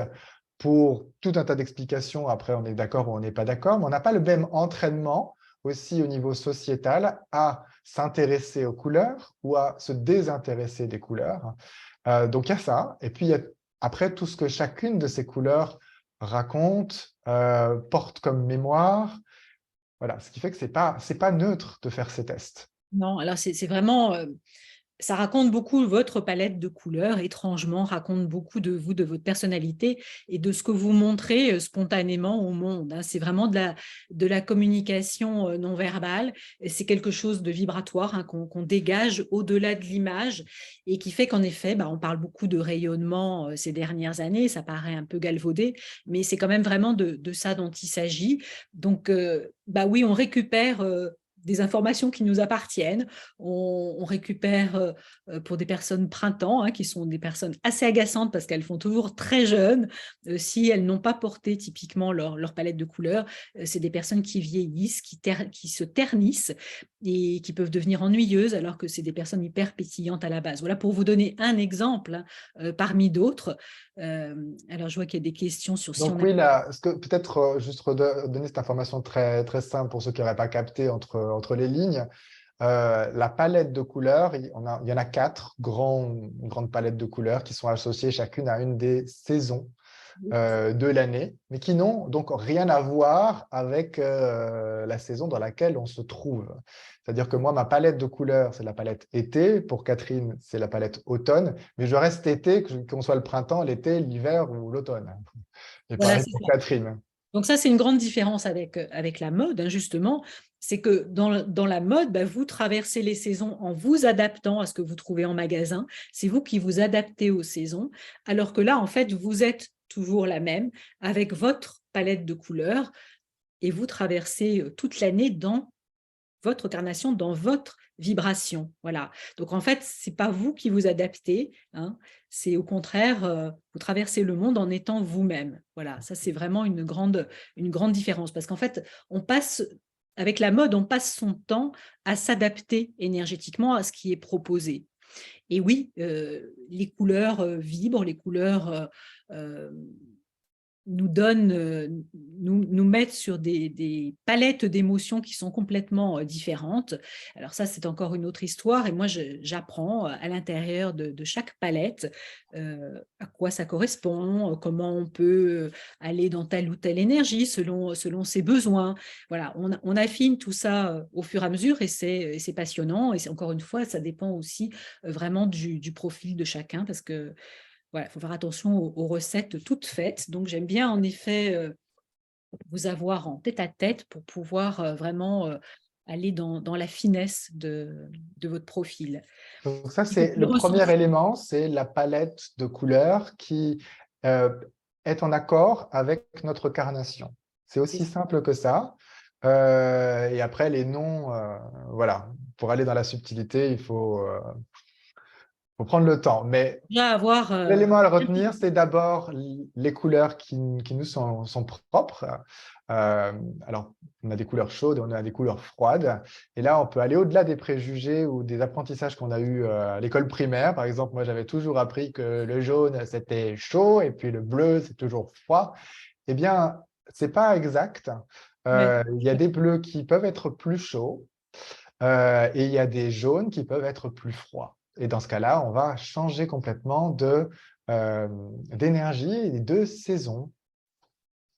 [SPEAKER 2] pour tout un tas d'explications. Après, on est d'accord ou on n'est pas d'accord, mais on n'a pas le même entraînement aussi au niveau sociétal à s'intéresser aux couleurs ou à se désintéresser des couleurs. Donc il y a ça. Et puis il y a après tout ce que chacune de ces couleurs raconte, porte comme mémoire. Voilà, ce qui fait que c'est pas neutre de faire ces tests.
[SPEAKER 1] Non, alors c'est vraiment, ça raconte beaucoup votre palette de couleurs, étrangement, raconte beaucoup de vous, de votre personnalité et de ce que vous montrez spontanément au monde, hein. C'est vraiment de la communication non verbale. C'est quelque chose de vibratoire, hein, qu'on dégage au-delà de l'image et qui fait qu'en effet, on parle beaucoup de rayonnement ces dernières années. Ça paraît un peu galvaudé, mais c'est quand même vraiment de ça dont il s'agit. Donc, oui, on récupère des informations qui nous appartiennent. On récupère pour des personnes printemps, qui sont des personnes assez agaçantes parce qu'elles font toujours très jeunes. Si elles n'ont pas porté typiquement leur palette de couleurs, c'est des personnes qui vieillissent, qui se ternissent et qui peuvent devenir ennuyeuses alors que c'est des personnes hyper pétillantes à la base. Voilà pour vous donner un exemple parmi d'autres. Alors, je vois qu'il y a des questions sur si on
[SPEAKER 2] Donc
[SPEAKER 1] a...
[SPEAKER 2] oui, là, est-ce que peut-être juste redonner cette information très, très simple pour ceux qui n'auraient pas capté entre les lignes. La palette de couleurs, il y en a 4 grandes palettes de couleurs qui sont associées chacune à une des saisons de l'année, mais qui n'ont donc rien à voir avec la saison dans laquelle on se trouve. C'est-à-dire que moi, ma palette de couleurs, c'est la palette été. Pour Catherine, c'est la palette automne. Mais je reste été, qu'on soit le printemps, l'été, l'hiver ou l'automne. Et
[SPEAKER 1] Voilà,
[SPEAKER 2] pareil
[SPEAKER 1] c'est
[SPEAKER 2] pour
[SPEAKER 1] ça.
[SPEAKER 2] Catherine.
[SPEAKER 1] Donc ça, c'est une grande différence avec la mode, justement. C'est que dans la mode, vous traversez les saisons en vous adaptant à ce que vous trouvez en magasin. C'est vous qui vous adaptez aux saisons. Alors que là, en fait, vous êtes toujours la même avec votre palette de couleurs et vous traversez toute l'année dans votre carnation, dans votre vibration. Voilà. Donc, en fait, ce n'est pas vous qui vous adaptez, c'est au contraire, vous traversez le monde en étant vous-même. Voilà, ça, c'est vraiment une grande différence. Parce qu'en fait, avec la mode, on passe son temps à s'adapter énergétiquement à ce qui est proposé. Et oui, les couleurs vibrent, les couleurs nous mettent sur des palettes d'émotions qui sont complètement différentes. Alors ça, c'est encore une autre histoire. Et moi, j'apprends à l'intérieur de chaque palette à quoi ça correspond, comment on peut aller dans telle ou telle énergie selon ses besoins. Voilà, on affine tout ça au fur et à mesure et c'est passionnant. Et encore une fois, ça dépend aussi vraiment du profil de chacun parce que voilà, il faut faire attention aux recettes toutes faites. Donc, j'aime bien en effet vous avoir en tête-à-tête pour pouvoir vraiment aller dans la finesse de votre profil.
[SPEAKER 2] Donc ça,
[SPEAKER 1] Si vous
[SPEAKER 2] c'est
[SPEAKER 1] pouvez
[SPEAKER 2] le premier
[SPEAKER 1] ressentir-
[SPEAKER 2] élément, c'est la palette de couleurs qui euh, est en accord avec notre carnation. C'est
[SPEAKER 1] c'est
[SPEAKER 2] aussi
[SPEAKER 1] ça.
[SPEAKER 2] simple que ça. Et après, les noms, voilà, pour aller dans la subtilité, faut prendre le temps. Mais
[SPEAKER 1] Déjà avoir
[SPEAKER 2] l'élément à retenir, c'est d'abord les couleurs qui nous sont propres. Alors, on a des couleurs chaudes et on a des couleurs froides. Et là, on peut aller au-delà des préjugés ou des apprentissages qu'on a eus à l'école primaire. Par exemple, moi, j'avais toujours appris que le jaune, c'était chaud et puis le bleu, c'est toujours froid. Eh bien, ce n'est pas exact.
[SPEAKER 1] ouais.
[SPEAKER 2] Il y a des bleus qui peuvent être plus chauds et il y a des jaunes qui peuvent être plus froids. Et dans ce cas-là, on va changer complètement d'énergie et de saison.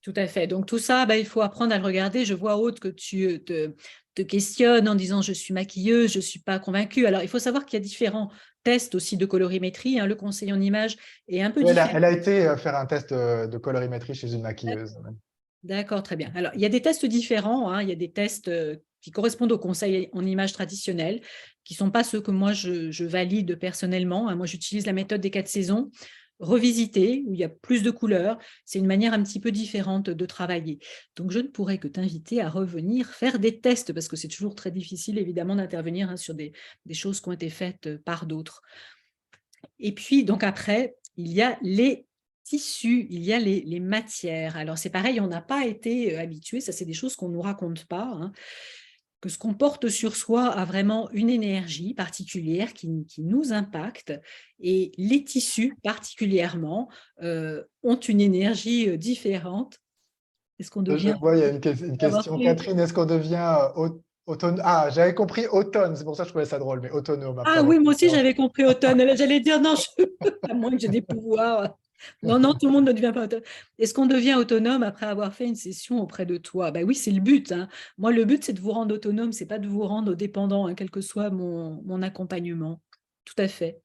[SPEAKER 1] Tout à fait. Donc tout ça, il faut apprendre à le regarder. Je vois Aude que tu te questionnes en disant je suis maquilleuse, je ne suis pas convaincue. Alors il faut savoir qu'il y a différents tests aussi de colorimétrie. Le conseil en image est un peu
[SPEAKER 2] Oui,
[SPEAKER 1] différent.
[SPEAKER 2] elle a été faire un test de colorimétrie chez une maquilleuse.
[SPEAKER 1] D'accord, très bien. Alors, il y a des tests différents. Il y a des tests qui correspondent au conseil en image traditionnel, qui ne sont pas ceux que moi, je valide personnellement. Moi, j'utilise la méthode des 4 saisons revisitée, où il y a plus de couleurs. C'est une manière un petit peu différente de travailler. Donc, je ne pourrais que t'inviter à revenir faire des tests, parce que c'est toujours très difficile, évidemment, d'intervenir sur des choses qui ont été faites par d'autres. Et puis, donc après, il y a les tissus, il y a les matières. Alors, c'est pareil, on n'a pas été habitué, ça c'est des choses qu'on ne nous raconte pas, que ce qu'on porte sur soi a vraiment une énergie particulière qui nous impacte. Et les tissus, particulièrement, ont une énergie différente. Est-ce qu'on
[SPEAKER 2] Je
[SPEAKER 1] devient
[SPEAKER 2] vois, il y a une
[SPEAKER 1] avoir
[SPEAKER 2] question.
[SPEAKER 1] fait...
[SPEAKER 2] Catherine, est-ce qu'on devient autonome? Ah, j'avais compris automne, c'est pour ça que je trouvais ça drôle, mais autonome après
[SPEAKER 1] Ah
[SPEAKER 2] avoir
[SPEAKER 1] oui,
[SPEAKER 2] fait
[SPEAKER 1] moi
[SPEAKER 2] une
[SPEAKER 1] aussi
[SPEAKER 2] séance.
[SPEAKER 1] j'avais compris automne. J'allais dire non, à moins que j'ai des pouvoirs. Non, non, tout le monde ne devient pas autonome. Est-ce qu'on devient autonome après avoir fait une session auprès de toi? Oui, c'est le but. Moi, le but, c'est de vous rendre autonome, c'est pas de vous rendre dépendant, quel que soit mon accompagnement. Tout à fait.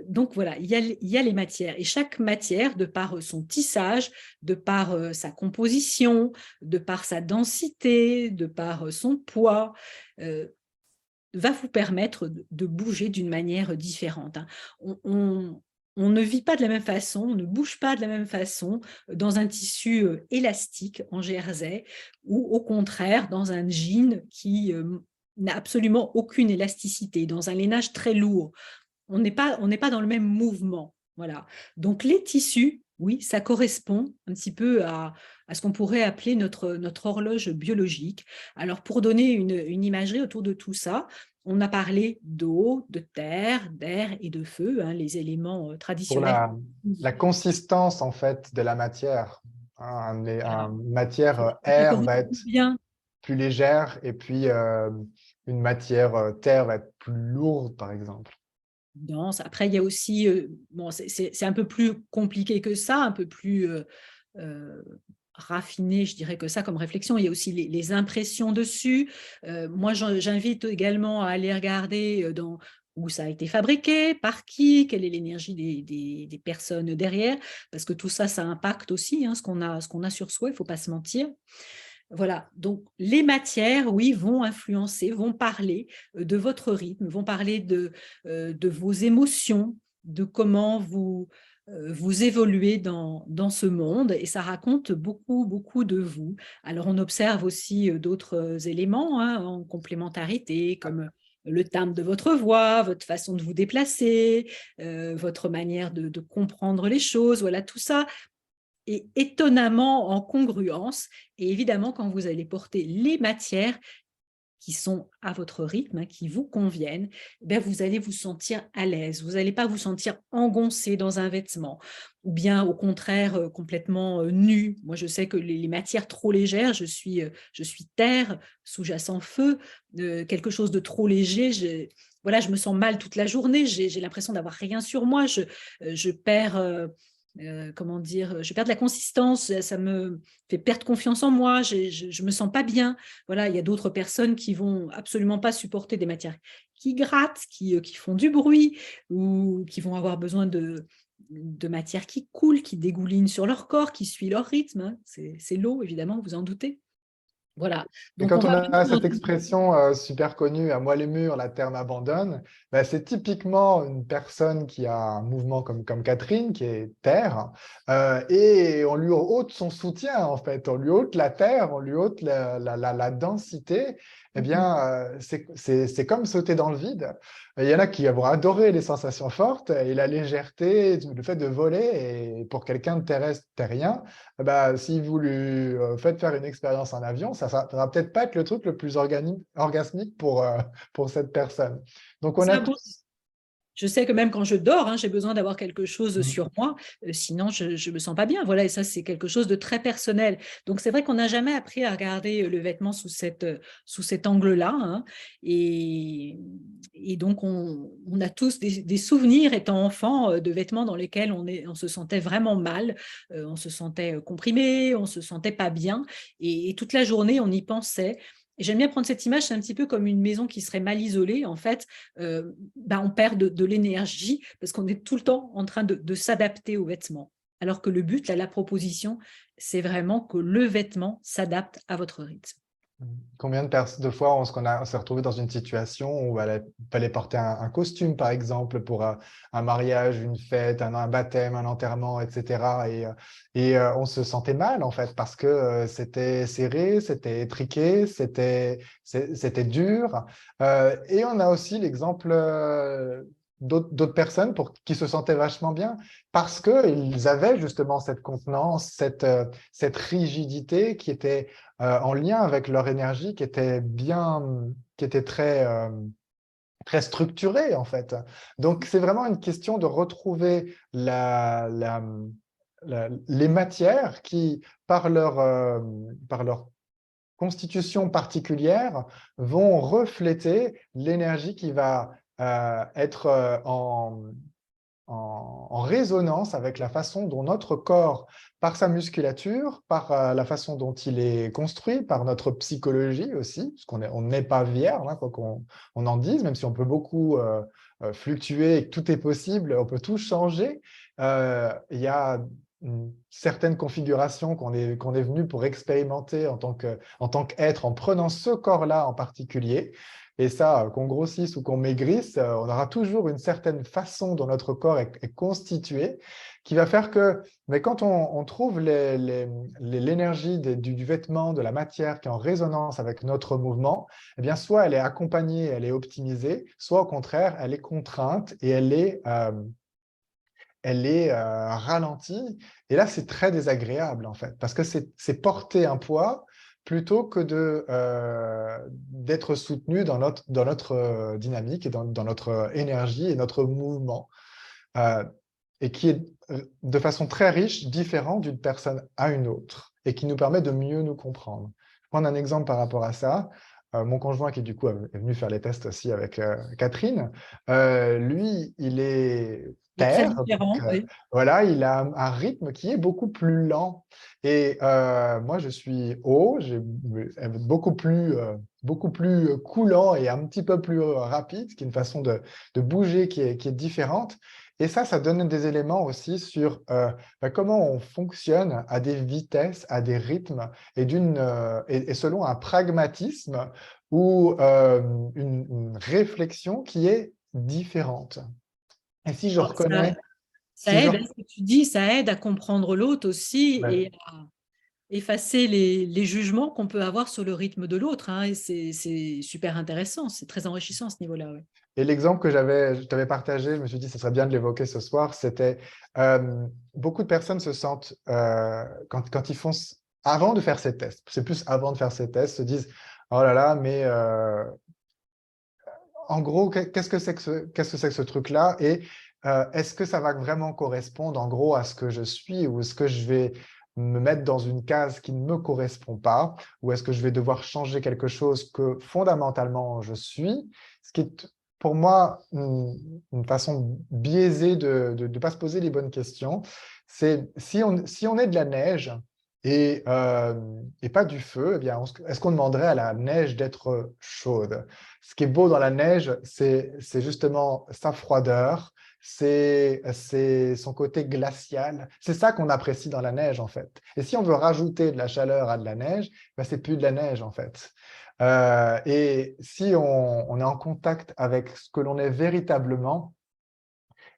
[SPEAKER 1] Donc voilà, il y a les matières. Et chaque matière, de par son tissage, de par sa composition, de par sa densité, de par son poids, va vous permettre de bouger d'une manière différente. On on ne vit pas de la même façon, on ne bouge pas de la même façon dans un tissu élastique en jersey ou au contraire dans un jean qui n'a absolument aucune élasticité, dans un lainage très lourd. On n'est pas dans le même mouvement. Voilà. Donc les tissus, oui, ça correspond un petit peu à ce qu'on pourrait appeler notre horloge biologique. Alors pour donner une imagerie autour de tout ça, on a parlé d'eau, de terre, d'air et de feu, hein, les éléments
[SPEAKER 2] Pour
[SPEAKER 1] traditionnels.
[SPEAKER 2] la consistance, en fait, de la matière. Hein,
[SPEAKER 1] Voilà.
[SPEAKER 2] matière
[SPEAKER 1] Ça
[SPEAKER 2] air va
[SPEAKER 1] correspond
[SPEAKER 2] être
[SPEAKER 1] bien.
[SPEAKER 2] plus légère et puis une matière terre va être plus lourde, par exemple.
[SPEAKER 1] Dense. Après, il y a aussi, bon, c'est un peu plus compliqué que ça, un peu plus euh, raffiné, je dirais que ça comme réflexion. Il y a aussi les impressions dessus. Moi, j'invite également à aller regarder où ça a été fabriqué, par qui, quelle est l'énergie des personnes derrière, parce que tout ça, ça impacte aussi hein, ce qu'on a sur soi, il ne faut pas se mentir. Voilà, donc les matières, oui, vont influencer, vont parler de votre rythme, vont parler de vos émotions, de comment vous évoluez dans ce monde et ça raconte beaucoup, beaucoup de vous. Alors, on observe aussi d'autres éléments hein, en complémentarité, comme le timbre de votre voix, votre façon de vous déplacer, votre manière de comprendre les choses. Voilà, tout ça est étonnamment en congruence. Et évidemment, quand vous allez porter les matières qui sont à votre rythme, hein, qui vous conviennent, ben vous allez vous sentir à l'aise. Vous n'allez pas vous sentir engoncé dans un vêtement ou bien au contraire complètement nu. Moi, je sais que les matières trop légères, je suis terre, sous-jacent feu, quelque chose de trop léger, voilà, je me sens mal toute la journée, j'ai l'impression d'avoir rien sur moi, je perds comment dire, je perds de la consistance, ça me fait perdre confiance en moi, je me sens pas bien. Voilà, il y a d'autres personnes qui vont absolument pas supporter des matières qui grattent, qui font du bruit ou qui vont avoir besoin de matières qui coulent, qui dégoulinent sur leur corps, qui suivent leur rythme. Hein. C'est l'eau, évidemment, vous en doutez. Voilà.
[SPEAKER 2] Et
[SPEAKER 1] Donc, on
[SPEAKER 2] quand on
[SPEAKER 1] va
[SPEAKER 2] a
[SPEAKER 1] vraiment
[SPEAKER 2] cette expression super connue, à moi les murs, la terre m'abandonne, ben, c'est typiquement une personne qui a un mouvement comme Catherine, qui est terre, et on lui ôte son soutien, en fait. On lui ôte la terre, on lui ôte la densité. Eh bien, c'est comme sauter dans le vide. Il y en a qui vont adorer les sensations fortes et la légèreté, le fait de voler. Et pour quelqu'un de terrestre, terrien, bah, si vous lui faites faire une expérience en avion, ça ne va peut-être pas être le truc le plus orgasmique pour cette personne. Donc, on a
[SPEAKER 1] ça.
[SPEAKER 2] tous…
[SPEAKER 1] Je sais que même quand je dors, hein, j'ai besoin d'avoir quelque chose
[SPEAKER 2] Mm.
[SPEAKER 1] sur moi, sinon je ne me sens pas bien. Voilà, et ça, c'est quelque chose de très personnel. Donc, c'est vrai qu'on n'a jamais appris à regarder le vêtement sous cet angle-là. Hein, et donc, on a tous des souvenirs étant enfant de vêtements dans lesquels on se sentait vraiment mal, on se sentait comprimé, on se sentait pas bien. Et toute la journée, on y pensait. Et j'aime bien prendre cette image, c'est un petit peu comme une maison qui serait mal isolée. En fait, ben, on perd de l'énergie parce qu'on est tout le temps en train de s'adapter aux vêtements. Alors que le but, là, la proposition, c'est vraiment que le vêtement s'adapte à votre rythme.
[SPEAKER 2] Combien de fois on s'est retrouvé dans une situation où il fallait porter un costume, par exemple, pour un mariage, une fête, un baptême, un enterrement, etc. Et on se sentait mal, en fait, parce que c'était serré, c'était étriqué, c'était dur. Et on a aussi l'exemple d'autres personnes qui se sentaient vachement bien parce qu'ils avaient justement cette contenance, cette rigidité qui était en lien avec leur énergie qui était très structurée en fait. Donc c'est vraiment une question de retrouver les matières qui, par leur constitution particulière, vont refléter l'énergie qui va être en résonance avec la façon dont notre corps, par sa musculature, par la façon dont il est construit, par notre psychologie aussi, parce on n'est pas vierge, hein, quoi qu'on on en dise, même si on peut beaucoup fluctuer et que tout est possible, on peut tout changer. Il y a une certaine configuration qu'on est venu pour expérimenter en tant qu'être, en prenant ce corps-là en particulier. Et ça, qu'on grossisse ou qu'on maigrisse, on aura toujours une certaine façon dont notre corps est constitué qui va faire que, mais quand on trouve l'énergie du vêtement, de la matière qui est en résonance avec notre mouvement, eh bien, soit elle est accompagnée, elle est optimisée, soit au contraire, elle est contrainte et elle est ralentie. Et là, c'est très désagréable, en fait, parce que c'est porter un poids plutôt que d'être soutenu dans notre dynamique et dans notre énergie et notre mouvement, euh, et qui est de façon très riche, différent d'une personne à une autre, et qui nous permet de mieux nous comprendre. Je prends un exemple par rapport à ça. Mon conjoint, qui du coup est venu faire les tests aussi avec Catherine, lui, il est
[SPEAKER 1] Il est très
[SPEAKER 2] père, donc
[SPEAKER 1] différent, oui.
[SPEAKER 2] voilà, il a un rythme qui est beaucoup plus lent. Et moi, je suis haut, j'ai beaucoup plus coulant et un petit peu plus rapide, qui est une façon de bouger qui est différente. Et ça donne des éléments aussi sur comment on fonctionne à des vitesses, à des rythmes et selon un pragmatisme ou une réflexion qui est différente. Et si je
[SPEAKER 1] Alors,
[SPEAKER 2] reconnais,
[SPEAKER 1] ça
[SPEAKER 2] si je...
[SPEAKER 1] aide, hein, ce que tu dis, ça aide à comprendre l'autre aussi
[SPEAKER 2] Ouais.
[SPEAKER 1] et à effacer les jugements qu'on peut avoir sur le rythme de l'autre, hein, et c'est super intéressant, c'est très enrichissant à ce niveau-là. Ouais.
[SPEAKER 2] Et l'exemple que je t'avais partagé, je me suis dit, ce serait bien de l'évoquer ce soir, c'était beaucoup de personnes se sentent, quand ils font, avant de faire ces tests, c'est plus avant de faire ces tests, se disent, oh là là, mais en gros, qu'est-ce que c'est que ce truc-là? Et est-ce que ça va vraiment correspondre en gros à ce que je suis ou est-ce que je vais me mettre dans une case qui ne me correspond pas ou est-ce que je vais devoir changer quelque chose que fondamentalement je suis? Ce qui est pour moi une façon biaisée de ne pas se poser les bonnes questions. C'est si on est de la neige et pas du feu, eh bien, est-ce qu'on demanderait à la neige d'être chaude? Ce qui est beau dans la neige, c'est justement sa froideur, c'est son côté glacial. C'est ça qu'on apprécie dans la neige, en fait. Et si on veut rajouter de la chaleur à de la neige, ben, c'est plus de la neige, en fait. Et si on est en contact avec ce que l'on est véritablement,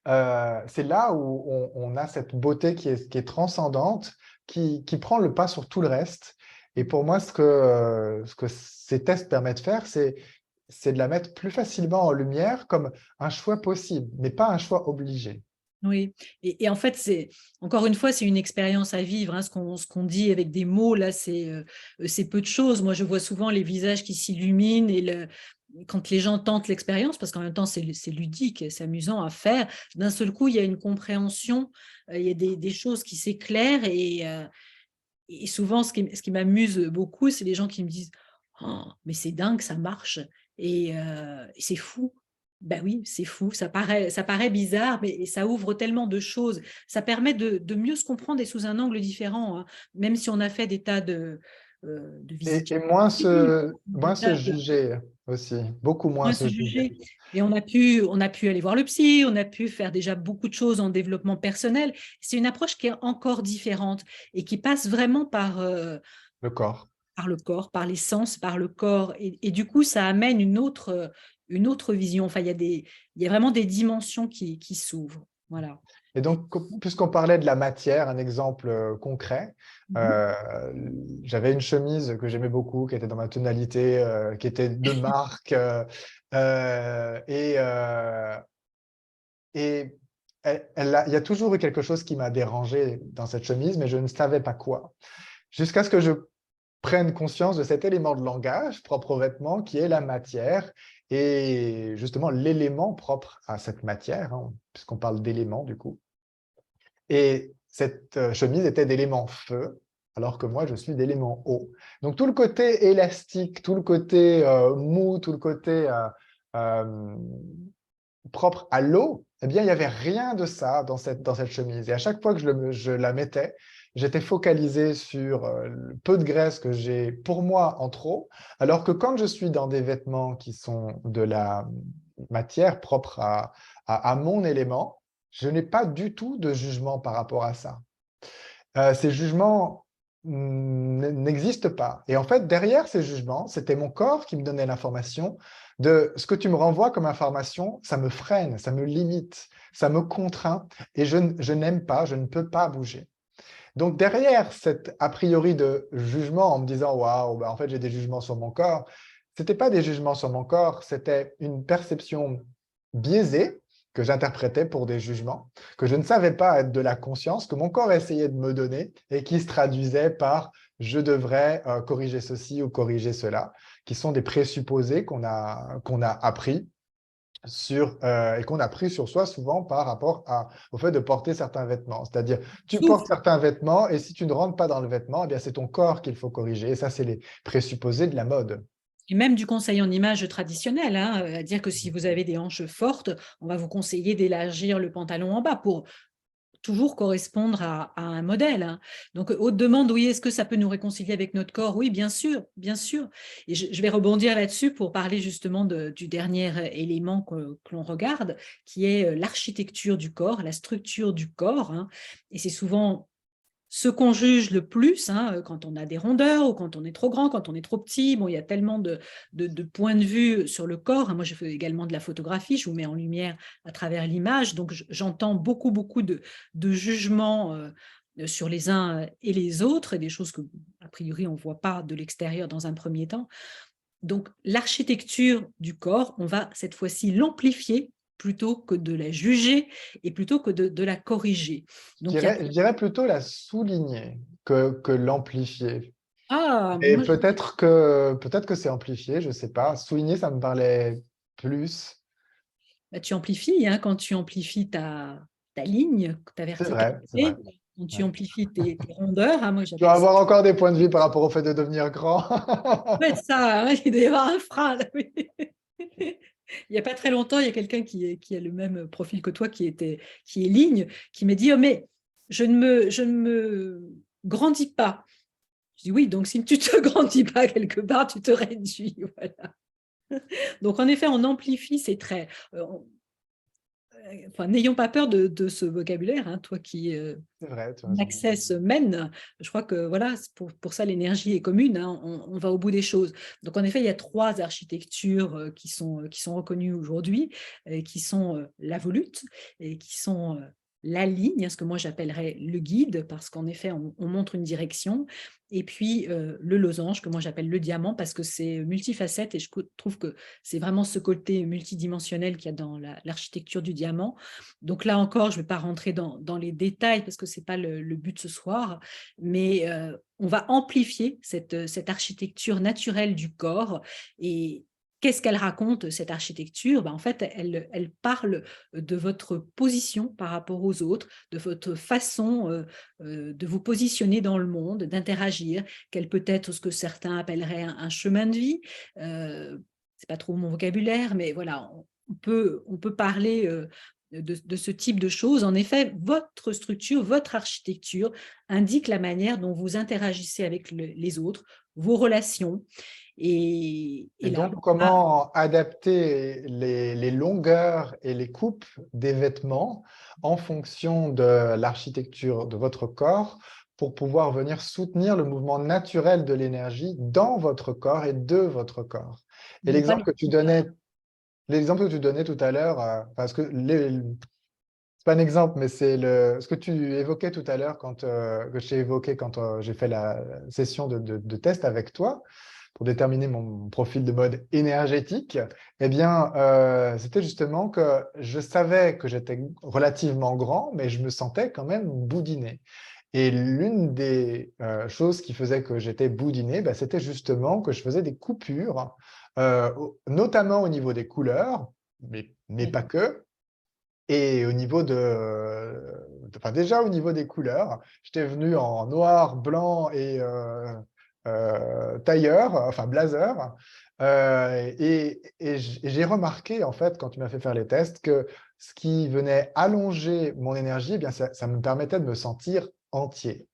[SPEAKER 2] c'est là où on a cette beauté qui est transcendante, qui prend le pas sur tout le reste. Et pour moi, ce que ces tests permettent de faire, c'est de la mettre plus facilement en lumière comme un choix possible, mais pas un choix obligé.
[SPEAKER 1] Oui, et en fait, encore une fois, c'est une expérience à vivre, hein, ce qu'on dit avec des mots, là, c'est peu de choses. Moi, je vois souvent les visages qui s'illuminent quand les gens tentent l'expérience, parce qu'en même temps, c'est ludique, c'est amusant à faire, d'un seul coup, il y a une compréhension, il y a des choses qui s'éclairent et souvent, ce qui m'amuse beaucoup, c'est les gens qui me disent: «Oh, mais c'est dingue, ça marche et c'est fou». Ben oui, c'est fou, ça paraît bizarre, mais ça ouvre tellement de choses. Ça permet de mieux se comprendre et sous un angle différent, hein. Même si on a fait des tas de visites,
[SPEAKER 2] Et moins
[SPEAKER 1] des
[SPEAKER 2] se
[SPEAKER 1] tas de
[SPEAKER 2] juger aussi, beaucoup moins
[SPEAKER 1] moins
[SPEAKER 2] se
[SPEAKER 1] se
[SPEAKER 2] juger.
[SPEAKER 1] juger. Et on a pu aller voir le psy, on a pu faire déjà beaucoup de choses en développement personnel. C'est une approche qui est encore différente et qui passe vraiment
[SPEAKER 2] Le corps.
[SPEAKER 1] par le corps, par les sens, par le corps. Et du coup, ça amène une autre vision. Enfin, il y a vraiment des dimensions qui s'ouvrent. Voilà.
[SPEAKER 2] Et donc, puisqu'on parlait de la matière, un exemple concret,
[SPEAKER 1] Mhm.
[SPEAKER 2] euh, j'avais une chemise que j'aimais beaucoup, qui était dans ma tonalité, qui était de marque, et il y a toujours eu quelque chose qui m'a dérangé dans cette chemise, mais je ne savais pas quoi. Jusqu'à ce que je prenne conscience de cet élément de langage propre au vêtement qui est la matière et justement l'élément propre à cette matière, hein, puisqu'on parle d'éléments du coup. Et cette chemise était d'élément feu, alors que moi, je suis d'élément eau. Donc, tout le côté élastique, tout le côté mou, tout le côté euh, propre à l'eau, eh bien, il n'y avait rien de ça dans cette chemise. Et à chaque fois que je la mettais, j'étais focalisé sur le peu de graisse que j'ai pour moi en trop, alors que quand je suis dans des vêtements qui sont de la matière propre à mon élément, je n'ai pas du tout de jugement par rapport à ça. Ces jugements n'existe pas. Et en fait, derrière ces jugements, c'était mon corps qui me donnait l'information de ce que tu me renvoies comme information, ça me freine, ça me limite, ça me contraint et je n'aime pas, je ne peux pas bouger. Donc derrière cet a priori de jugement en me disant waouh, bah, en fait j'ai des jugements sur mon corps, c'était pas des jugements sur mon corps, c'était une perception biaisée que j'interprétais pour des jugements, que je ne savais pas être de la conscience, que mon corps essayait de me donner et qui se traduisait par je devrais corriger ceci ou corriger cela, qui sont des présupposés qu'on a appris et qu'on a pris sur soi souvent par rapport au fait de porter certains vêtements. C'est-à-dire, tu portes
[SPEAKER 1] Souffle.
[SPEAKER 2] certains vêtements et si tu ne rentres pas dans le vêtement, eh bien, c'est ton corps qu'il faut corriger. Et ça, c'est les présupposés de la mode.
[SPEAKER 1] Et même du conseil en image traditionnel, hein, à dire que si vous avez des hanches fortes, on va vous conseiller d'élargir le pantalon en bas pour toujours correspondre à un modèle. Hein. Donc, Aude demande, oui, est-ce que ça peut nous réconcilier avec notre corps? Oui, bien sûr, bien sûr. Et je vais rebondir là-dessus pour parler justement du dernier élément que l'on regarde, qui est l'architecture du corps, la structure du corps. Hein. Et c'est souvent ce qu'on juge le plus, hein, quand on a des rondeurs ou quand on est trop grand, quand on est trop petit. Bon, il y a tellement de points de vue sur le corps. Moi, je fais également de la photographie, je vous mets en lumière à travers l'image. Donc, j'entends beaucoup, beaucoup de jugements sur les uns et les autres, et des choses que, a priori, on ne voit pas de l'extérieur dans un premier temps. Donc, l'architecture du corps, on va cette fois-ci l'amplifier plutôt que de la juger et plutôt que de la corriger. Donc, il y a...
[SPEAKER 2] Je dirais plutôt la souligner que l'amplifier.
[SPEAKER 1] Ah,
[SPEAKER 2] Et
[SPEAKER 1] moi,
[SPEAKER 2] peut-être que c'est amplifié, je ne sais pas. Souligner, ça me parlait plus.
[SPEAKER 1] bah, tu amplifies, hein, quand tu amplifies ta ligne, ta
[SPEAKER 2] C'est vrai, c'est vrai.
[SPEAKER 1] verticalité, quand tu
[SPEAKER 2] Ouais.
[SPEAKER 1] amplifies tes rondeurs, hein, moi
[SPEAKER 2] Je dois
[SPEAKER 1] j'appelle ça.
[SPEAKER 2] avoir encore des points de vue par rapport au fait de devenir grand.
[SPEAKER 1] Ouais, ça, hein, il doit y avoir un frein là, oui. Il n'y a pas très longtemps, il y a quelqu'un qui a le même profil que toi, qui est ligne, qui m'a dit, oh, mais je ne me grandis pas. Je dis oui, donc si tu te grandis pas quelque part, tu te réduis. Voilà. Donc en effet, on amplifie ces traits. Enfin, n'ayons pas peur de ce vocabulaire, hein, toi qui
[SPEAKER 2] C'est vrai, tu as raison.
[SPEAKER 1] Access mène, je crois que voilà, pour ça l'énergie est commune, hein, on va au bout des choses. Donc en effet, il y a trois architectures qui sont reconnues aujourd'hui, qui sont la volute, et qui sont la ligne, ce que moi j'appellerais le guide, parce qu'en effet, on montre une direction, et puis le losange, que moi j'appelle le diamant, parce que c'est multifacette, et je trouve que c'est vraiment ce côté multidimensionnel qu'il y a dans l'architecture du diamant. Donc là encore, je ne vais pas rentrer dans les détails parce que ce n'est pas le but ce soir, mais on va amplifier cette architecture naturelle du corps. Et qu'est-ce qu'elle raconte, cette architecture? En fait, elle parle de votre position par rapport aux autres, de votre façon de vous positionner dans le monde, d'interagir, quel peut être ce que certains appelleraient un chemin de vie. C'est pas trop mon vocabulaire, mais voilà, on peut parler de ce type de choses. En effet, votre structure, votre architecture indique la manière dont vous interagissez avec les autres, vos relations. Et
[SPEAKER 2] Et
[SPEAKER 1] là,
[SPEAKER 2] donc, comment adapter les longueurs et les coupes des vêtements en fonction de l'architecture de votre corps pour pouvoir venir soutenir le mouvement naturel de l'énergie dans votre corps et de votre corps. Et
[SPEAKER 1] non pas le
[SPEAKER 2] l'exemple que tu donnais tout à l'heure, parce que c'est pas un exemple, mais c'est ce que tu évoquais tout à l'heure que j'ai évoqué quand j'ai fait la session de test avec toi pour déterminer mon profil de mode énergétique. Eh bien, c'était justement que je savais que j'étais relativement grand, mais je me sentais quand même boudiné. Et l'une des choses qui faisait que j'étais boudiné, bah, c'était justement que je faisais des coupures, notamment au niveau des couleurs, mais pas que. Et au niveau enfin déjà au niveau des couleurs, j'étais venu en noir, blanc et tailleur, enfin blazer. Et j'ai remarqué, en fait, quand tu m'as fait faire les tests, que ce qui venait allonger mon énergie, eh bien, ça me permettait de me sentir entier.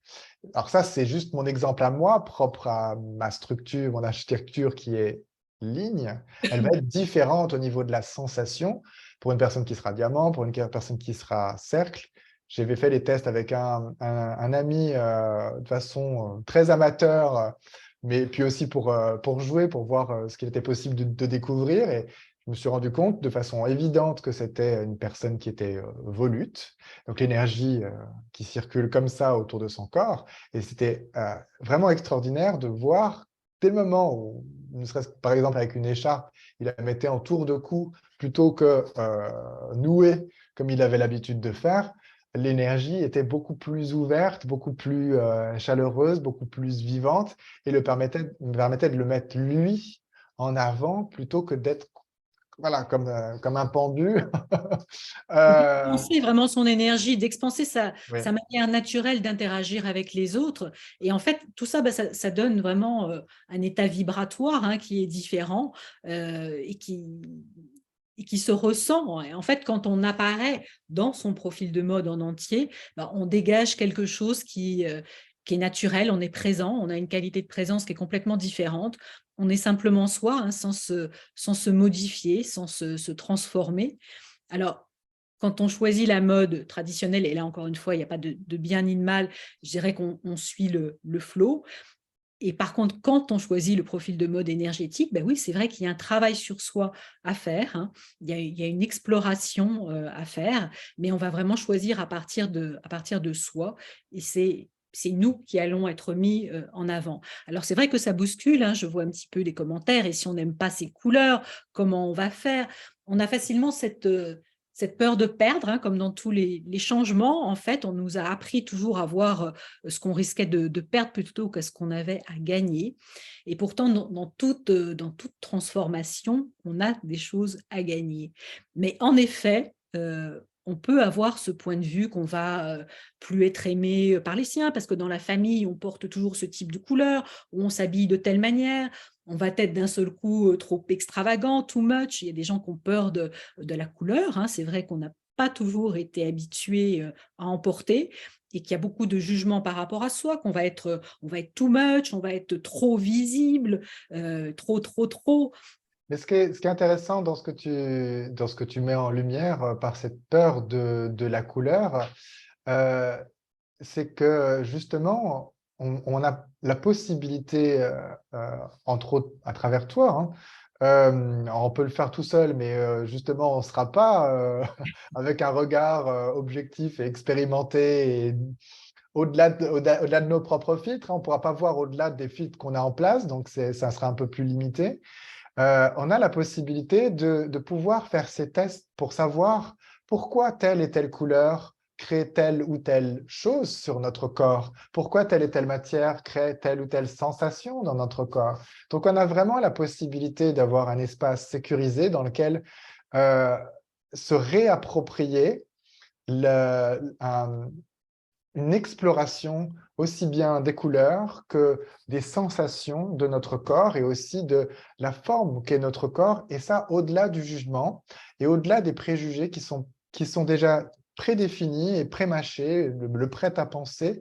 [SPEAKER 2] Alors ça, c'est juste mon exemple à moi, propre à ma structure, mon architecture qui est ligne. Elle va être différente au niveau de la sensation pour une personne qui sera diamant, pour une personne qui sera cercle. j'avais fait les tests avec un ami de façon très amateur, mais puis aussi pour jouer, pour voir ce qu'il était possible de découvrir. Et je me suis rendu compte de façon évidente que c'était une personne qui était volute, donc l'énergie qui circule comme ça autour de son corps. Et c'était vraiment extraordinaire de voir dès le moment où, ne serait-ce que par exemple avec une écharpe, il la mettait en tour de cou plutôt que nouée comme il avait l'habitude de faire, l'énergie était beaucoup plus ouverte, beaucoup plus chaleureuse, beaucoup plus vivante et me permettait de le mettre lui en avant plutôt que d'être voilà, comme un pendu. Euh,
[SPEAKER 1] D'expanser vraiment son énergie, d'expanser sa
[SPEAKER 2] oui.
[SPEAKER 1] manière naturelle d'interagir avec les autres. Et en fait, tout ça, bah, ça donne vraiment un état vibratoire, hein, qui est différent et qui se ressent. Et en fait, quand on apparaît dans son profil de mode en entier, bah, on dégage quelque chose qui est naturel, on est présent, on a une qualité de présence qui est complètement différente. On est simplement soi, hein, sans se modifier, sans se transformer. Alors, quand on choisit la mode traditionnelle, et là encore une fois, il n'y a pas de bien ni de mal, je dirais qu'on suit le flow. Et par contre, quand on choisit le profil de mode énergétique, ben oui, c'est vrai qu'il y a un travail sur soi à faire, hein. Il y a une exploration à faire, mais on va vraiment choisir à partir de soi. Et c'est nous qui allons être mis en avant. Alors c'est vrai que ça bouscule, hein, je vois un petit peu les commentaires, et si on n'aime pas ces couleurs, comment on va faire? On a facilement cette peur de perdre, hein, comme dans tous les changements. En fait, on nous a appris toujours à voir ce qu'on risquait de perdre plutôt que ce qu'on avait à gagner. Et pourtant, dans toute transformation, on a des choses à gagner. Mais en effet, on peut avoir ce point de vue qu'on va plus être aimé par les siens, parce que dans la famille, on porte toujours ce type de couleur, ou on s'habille de telle manière, on va être d'un seul coup trop extravagant, too much. Il y a des gens qui ont peur de la couleur, hein. C'est vrai qu'on n'a pas toujours été habitué à en porter, et qu'il y a beaucoup de jugements par rapport à soi, on va être too much, on va être trop visible, trop.
[SPEAKER 2] Mais ce qui est intéressant dans ce que tu mets en lumière par cette peur de la couleur, euh, c'est que justement, on a la possibilité, entre autres à travers toi, hein, on peut le faire tout seul, mais justement, on ne sera pas avec un regard objectif et expérimenté et au-delà de nos propres filtres, hein. On ne pourra pas voir au-delà des filtres qu'on a en place, donc ça sera un peu plus limité. On a la possibilité de pouvoir faire ces tests pour savoir pourquoi telle et telle couleur crée telle ou telle chose sur notre corps, pourquoi telle et telle matière crée telle ou telle sensation dans notre corps. Donc, on a vraiment la possibilité d'avoir un espace sécurisé dans lequel euh, se réapproprier une exploration aussi bien des couleurs que des sensations de notre corps et aussi de la forme qu'est notre corps, et ça au-delà du jugement et au-delà des préjugés qui sont déjà prédéfinis et prémâchés, le prêt-à-penser,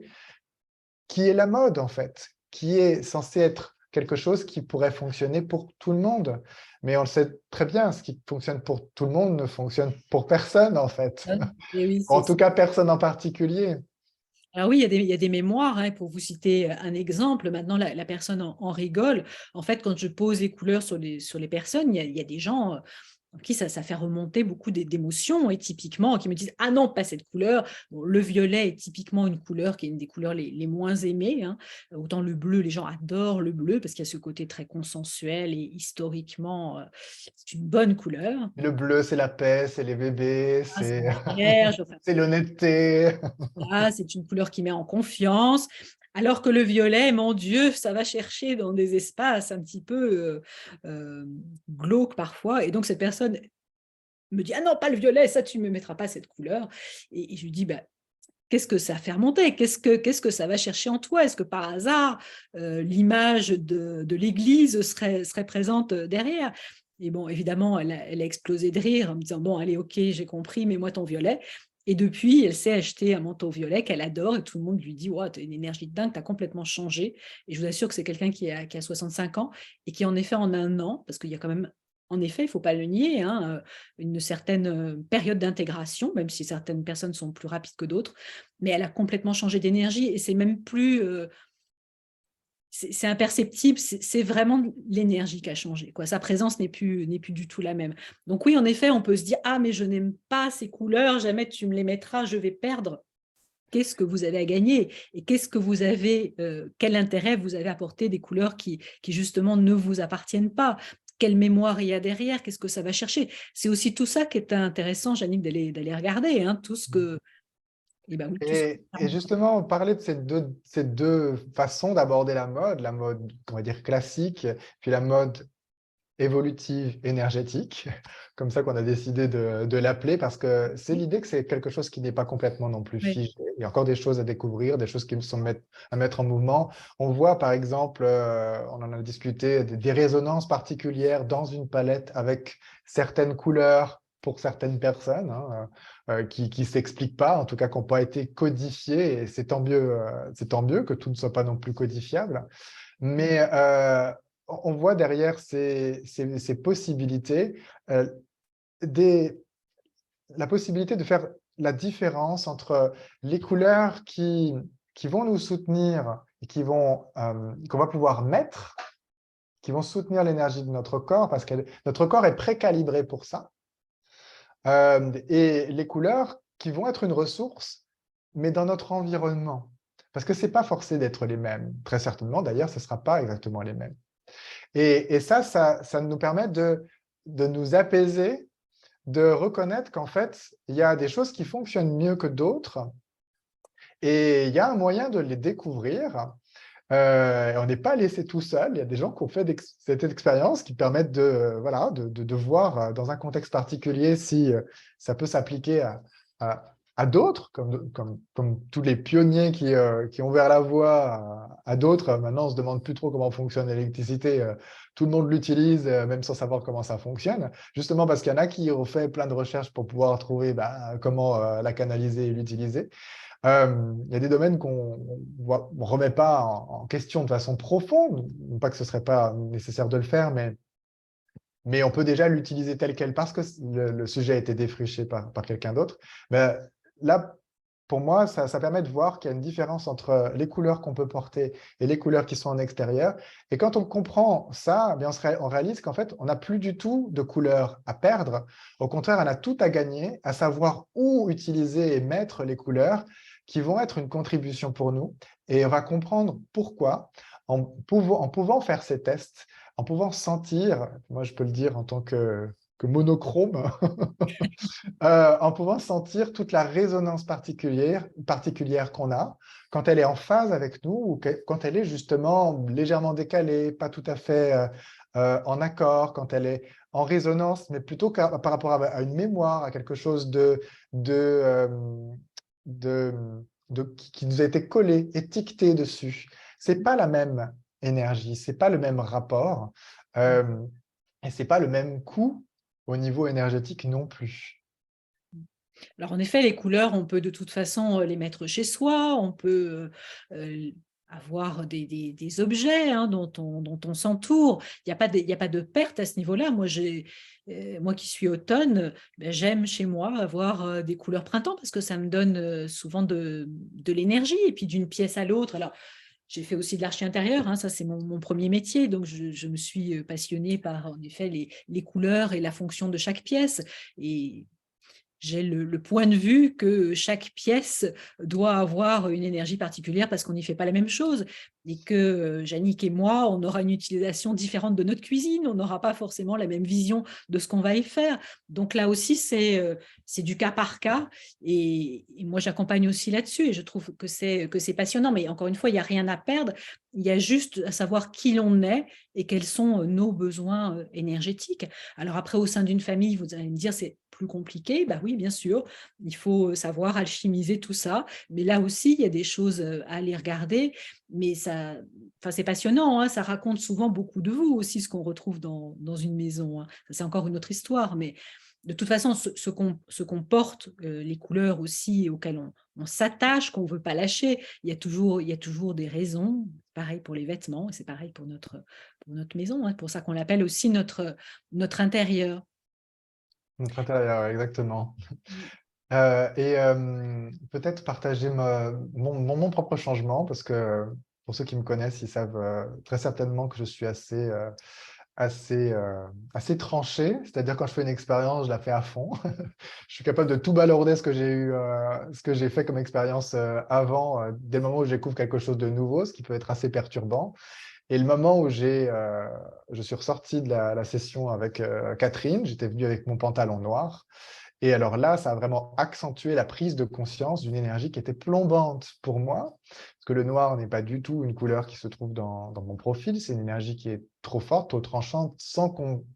[SPEAKER 2] qui est la mode en fait, qui est censé être quelque chose qui pourrait fonctionner pour tout le monde. Mais on le sait très bien, ce qui fonctionne pour tout le monde ne fonctionne pour personne en fait.
[SPEAKER 1] Et oui,
[SPEAKER 2] En tout cas, personne en particulier.
[SPEAKER 1] alors oui, il y a des mémoires, hein, pour vous citer un exemple. Maintenant, la personne en rigole. En fait, quand je pose les couleurs sur les personnes, il y a des gens en qui ça fait remonter beaucoup d'émotions, et typiquement, qui me disent: «Ah non, pas cette couleur». Bon, le violet est typiquement une couleur qui est une des couleurs les moins aimées, hein. Autant le bleu, les gens adorent le bleu parce qu'il y a ce côté très consensuel, et historiquement, c'est une bonne couleur.
[SPEAKER 2] Le bleu, c'est la paix, c'est les bébés,
[SPEAKER 1] Ah, c'est
[SPEAKER 2] c'est
[SPEAKER 1] la vierge, enfin,
[SPEAKER 2] c'est l'honnêteté.
[SPEAKER 1] voilà, c'est une couleur qui met en confiance. Alors que le violet, mon Dieu, ça va chercher dans des espaces un petit peu glauques parfois. Et donc cette personne me dit: «Ah non, pas le violet, ça tu ne me mettras pas cette couleur». Et je lui dis: «Bah, qu'est-ce que ça fait remonter? Qu'est-ce que ça va chercher en toi? Est-ce que par hasard, l'image de l'église serait présente derrière?» Et bon, évidemment, elle a explosé de rire en me disant: «Bon, allez, OK, j'ai compris, mets-moi ton violet». Et depuis, elle s'est acheté un manteau violet qu'elle adore, et tout le monde lui dit: «Waouh, tu as une énergie de dingue, tu as complètement changé». Et je vous assure que c'est quelqu'un qui a 65 ans, et qui en effet en un an, parce qu'il y a quand même en effet, il ne faut pas le nier, hein, une certaine période d'intégration, même si certaines personnes sont plus rapides que d'autres, mais elle a complètement changé d'énergie et c'est même plus, c'est imperceptible, c'est vraiment l'énergie qui a changé, quoi. Sa présence n'est plus du tout la même. Donc oui, en effet, on peut se dire: «Ah mais je n'aime pas ces couleurs, jamais tu me les mettras, je vais perdre». Qu'est-ce que vous avez à gagner? Et qu'est-ce que vous avez, quel intérêt vous avez apporté des couleurs qui justement ne vous appartiennent pas? Quelle mémoire il y a derrière? Qu'est-ce que ça va chercher? C'est aussi tout ça qui est intéressant, Jannick, d'aller regarder, hein, tout ce que et ben oui, tout ce que
[SPEAKER 2] Et justement, on parlait de ces deux façons d'aborder la mode, on va dire classique, puis la mode évolutive énergétique, comme ça qu'on a décidé de l'appeler, parce que c'est l'idée que c'est quelque chose qui n'est pas complètement non plus
[SPEAKER 1] oui,
[SPEAKER 2] figé. Il y a encore des choses à découvrir, des choses qui sont à mettre en mouvement. On voit par exemple, on en a discuté, des résonances particulières dans une palette avec certaines couleurs pour certaines personnes, hein, qui ne s'expliquent pas, en tout cas qui n'ont pas été codifiées, et c'est tant mieux que tout ne soit pas non plus codifiable. Mais on voit derrière ces possibilités euh, des, la possibilité de faire la différence entre les couleurs qui vont nous soutenir et qu'on va pouvoir mettre, qui vont soutenir l'énergie de notre corps, parce que notre corps est précalibré pour ça, et les couleurs qui vont être une ressource, mais dans notre environnement. Parce que ce n'est pas forcé d'être les mêmes. Très certainement, d'ailleurs, ce ne sera pas exactement les mêmes. Et ça nous permet de nous apaiser, de reconnaître qu'en fait, il y a des choses qui fonctionnent mieux que d'autres et il y a un moyen de les découvrir. On n'est pas laissé tout seul. Il y a des gens qui ont fait cette expérience qui permettent voilà, de voir dans un contexte particulier si ça peut s'appliquer à d'autres, comme tous les pionniers qui ont ouvert la voie à d'autres. Maintenant, on ne se demande plus trop comment fonctionne l'électricité. Tout le monde l'utilise, même sans savoir comment ça fonctionne, justement parce qu'il y en a qui ont fait plein de recherches pour pouvoir trouver comment la canaliser et l'utiliser. Il y a des domaines qu'on ne remet pas en question de façon profonde, non pas que ce ne serait pas nécessaire de le faire, mais on peut déjà l'utiliser tel quel parce que le sujet a été défriché par quelqu'un d'autre. Mais là, pour moi, ça permet de voir qu'il y a une différence entre les couleurs qu'on peut porter et les couleurs qui sont en extérieur. Et quand on comprend ça, eh bien on réalise qu'en fait, on n'a plus du tout de couleurs à perdre. Au contraire, on a tout à gagner, à savoir où utiliser et mettre les couleurs qui vont être une contribution pour nous. Et on va comprendre pourquoi, en pouvant faire ces tests, en pouvant sentir, moi je peux le dire en tant que monochrome, en pouvant sentir toute la résonance particulière qu'on a quand elle est en phase avec nous ou quand elle est justement légèrement décalée, pas tout à fait en accord, quand elle est en résonance, mais plutôt par rapport à une mémoire, à quelque chose de, de, qui nous a été collé, étiqueté dessus. C'est pas la même énergie, c'est pas le même rapport et c'est pas le même coût au niveau énergétique non plus.
[SPEAKER 1] alors en effet, les couleurs, on peut de toute façon, les mettre chez soi, on peut, avoir des objets, hein, dont on s'entoure. Il y a pas de perte à ce niveau-là. Moi qui suis automne, j'aime chez moi avoir, des couleurs printemps parce que ça me donne, souvent de l'énergie et puis d'une pièce à l'autre. Alors, j'ai fait aussi de l'archi intérieur, hein, ça c'est mon 1er métier, donc je me suis, passionnée par en effet les couleurs et la fonction de chaque pièce et j'ai le point de vue que chaque pièce doit avoir une énergie particulière parce qu'on n'y fait pas la même chose et que Jannick et moi, on aura une utilisation différente de notre cuisine, on n'aura pas forcément la même vision de ce qu'on va y faire. Donc là aussi, c'est du cas par cas et moi, j'accompagne aussi là-dessus et je trouve que c'est passionnant. Mais encore une fois, il n'y a rien à perdre, il y a juste à savoir qui l'on est et quels sont nos besoins énergétiques. Alors après, au sein d'une famille, vous allez me dire, c'est plus compliqué. Bah oui, bien sûr, il faut savoir alchimiser tout ça. Mais là aussi, il y a des choses à aller regarder. Mais ça, enfin, c'est passionnant, hein, ça raconte souvent beaucoup de vous aussi, ce qu'on retrouve dans une maison, hein. Ça, c'est encore une autre histoire, mais de toute façon, ce qu'on porte, les couleurs aussi auxquelles on s'attache, qu'on ne veut pas lâcher, il y a toujours des raisons. Pareil pour les vêtements, et c'est pareil pour notre maison. C'est pour ça qu'on l'appelle aussi notre intérieur.
[SPEAKER 2] Notre intérieur, exactement.
[SPEAKER 1] Mm.
[SPEAKER 2] Peut-être partager mon propre changement, parce que pour ceux qui me connaissent, ils savent très certainement que je suis assez, assez tranché. C'est-à-dire quand je fais une expérience, je la fais à fond. Je suis capable de tout balaurder ce que j'ai fait comme expérience avant, dès le moment où je découvre quelque chose de nouveau, ce qui peut être assez perturbant. Et le moment où je suis ressorti de la session avec Catherine, j'étais venu avec mon pantalon noir. Et alors là, ça a vraiment accentué la prise de conscience d'une énergie qui était plombante pour moi, parce que le noir n'est pas du tout une couleur qui se trouve dans mon profil, c'est une énergie qui est trop forte, trop tranchante, sans qu'on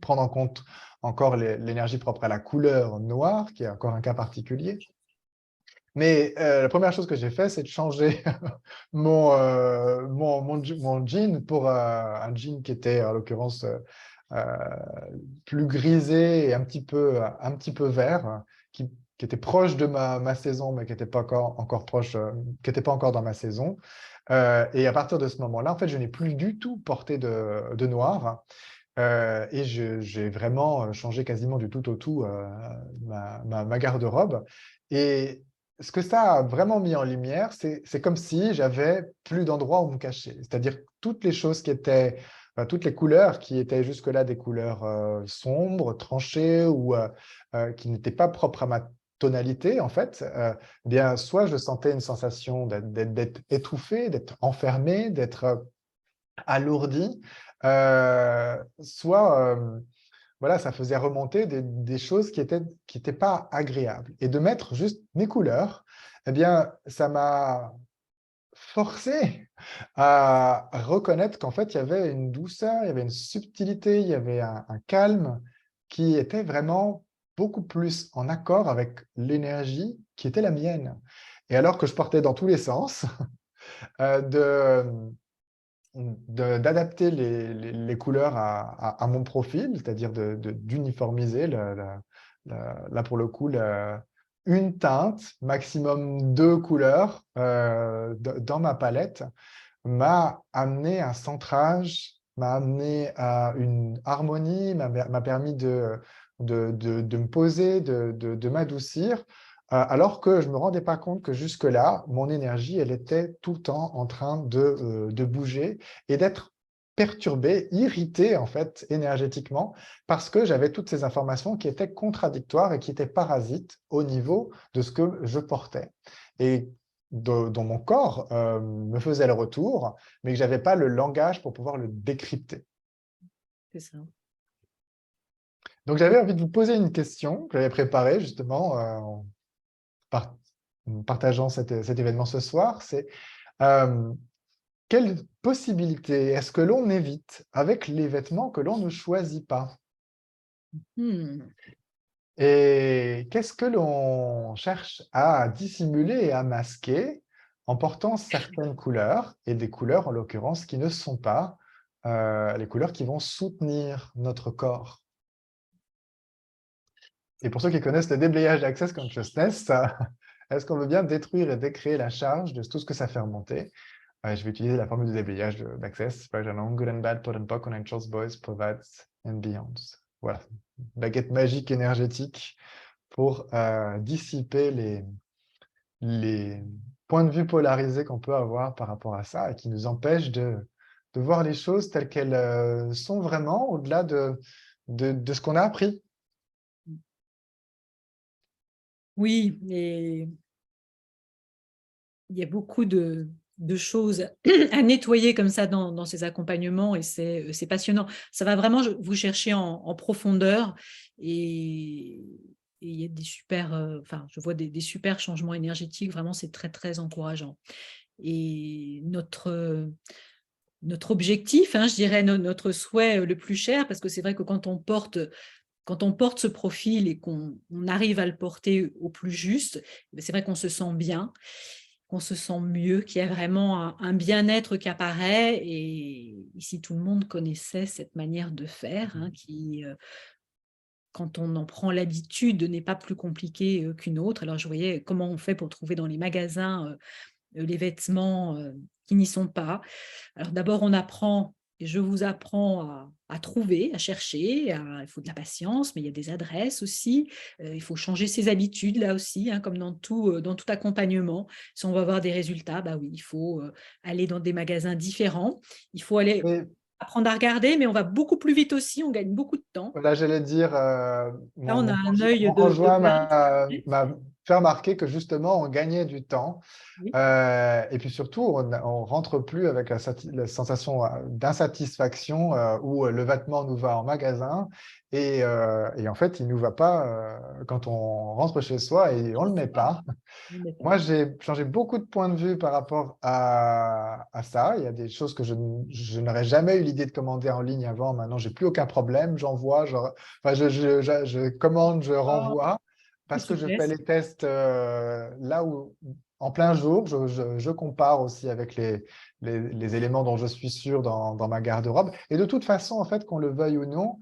[SPEAKER 2] prenne en compte encore l'énergie propre à la couleur noire, qui est encore un cas particulier. Mais la première chose que j'ai fait, c'est de changer mon jean pour un jean qui était, en l'occurrence, euh, plus grisé et un petit peu vert, qui était proche de ma saison, mais qui n'était pas encore proche, qui n'était pas encore dans ma saison. Et à partir de ce moment-là, en fait, je n'ai plus du tout porté de noir. Et j'ai vraiment changé quasiment du tout au tout ma garde-robe. Et ce que ça a vraiment mis en lumière, c'est comme si j'avais plus d'endroit où me cacher. C'est-à-dire que toutes les choses qui étaient, toutes les couleurs qui étaient jusque-là des couleurs sombres, tranchées ou qui n'étaient pas propres à ma tonalité, en fait, eh bien, soit je sentais une sensation d'être étouffé, d'être enfermé, d'être alourdi, soit voilà, ça faisait remonter des choses qui étaient pas agréables. Et de mettre juste mes couleurs, eh bien, ça m'a forcé à reconnaître qu'en fait, il y avait une douceur, il y avait une subtilité, il y avait un calme qui était vraiment beaucoup plus en accord avec l'énergie qui était la mienne. Et alors que je portais dans tous les sens, de d'adapter les couleurs à mon profil, c'est-à-dire d'uniformiser, là pour le coup, une teinte, maximum deux couleurs dans ma palette, m'a amené un centrage, m'a amené à une harmonie, m'a permis de me poser, de m'adoucir, alors que je ne me rendais pas compte que jusque-là, mon énergie, elle était tout le temps en train de bouger et d'être perturbée, irritée en fait énergétiquement, parce que j'avais toutes ces informations qui étaient contradictoires et qui étaient parasites au niveau de ce que je portais. Et dont mon corps me faisait le retour, mais que je n'avais pas le langage pour pouvoir le décrypter.
[SPEAKER 1] C'est ça.
[SPEAKER 2] Donc, j'avais envie de vous poser une question que j'avais préparée justement par- en partageant cet événement ce soir. C'est euh, quelle possibilité est-ce que l'on évite avec les vêtements que l'on ne choisit pas?
[SPEAKER 1] Hmm.
[SPEAKER 2] Et qu'est-ce que l'on cherche à dissimuler et à masquer en portant certaines couleurs, et des couleurs en l'occurrence qui ne sont pas les couleurs qui vont soutenir notre corps? Et pour ceux qui connaissent le déblayage d'Access Consciousness, est-ce qu'on veut bien détruire et décréer la charge de tout ce que ça fait remonter? Je vais utiliser la formule de déblayage d'Access. Good and bad, pot and pock, Angels, boys, provides and beyond. Voilà, baguette magique énergétique pour dissiper les points de vue polarisés qu'on peut avoir par rapport à ça et qui nous empêchent de voir les choses telles qu'elles sont vraiment au-delà de ce qu'on a appris.
[SPEAKER 1] Oui, et il y a beaucoup de choses à nettoyer comme ça dans ces accompagnements et c'est passionnant. Ça va vraiment vous chercher en profondeur et il y a des super, enfin, je vois des super changements énergétiques. Vraiment, c'est très, très encourageant. Et notre objectif, je dirais notre souhait le plus cher, parce que c'est vrai que quand on porte ce profil et qu'on arrive à le porter au plus juste, c'est vrai qu'on se sent bien, qu'on se sent mieux, qu'il y a vraiment un bien-être qui apparaît. Et si tout le monde connaissait cette manière de faire, quand on en prend l'habitude, n'est pas plus compliqué qu'une autre. Alors, je voyais comment on fait pour trouver dans les magasins les vêtements qui n'y sont pas. Alors, d'abord, on apprend, et je vous apprends à trouver, à chercher. Il faut de la patience, mais il y a des adresses aussi. Il faut changer ses habitudes, là aussi, hein, comme dans tout accompagnement. Si on va avoir des résultats, bah oui, il faut aller dans des magasins différents. Il faut aller
[SPEAKER 2] Mais
[SPEAKER 1] apprendre à regarder, mais on va beaucoup plus vite aussi, on gagne beaucoup de temps.
[SPEAKER 2] là, j'allais dire,
[SPEAKER 1] Là, on a un
[SPEAKER 2] mon
[SPEAKER 1] œil de
[SPEAKER 2] conjoint
[SPEAKER 1] base.
[SPEAKER 2] m'a fait remarquer que justement, on gagnait du temps.
[SPEAKER 1] Oui,
[SPEAKER 2] Et puis surtout, on rentre plus avec la sensation d'insatisfaction où le vêtement nous va en magasin et en fait, il nous va pas quand on rentre chez soi et on le met pas.
[SPEAKER 1] on ne met pas.
[SPEAKER 2] Moi, j'ai changé beaucoup de points de vue par rapport à ça. Il y a des choses que je n'aurais jamais eu l'idée de commander en ligne avant. Maintenant, j'ai plus aucun problème. J'envoie, enfin, je commande, je
[SPEAKER 1] Oh,
[SPEAKER 2] renvoie
[SPEAKER 1] c'est
[SPEAKER 2] parce que je fais
[SPEAKER 1] souplesse.
[SPEAKER 2] les tests là où, en plein jour, je compare aussi avec les éléments dont je suis sûr dans ma garde-robe. Et de toute façon, en fait, qu'on le veuille ou non,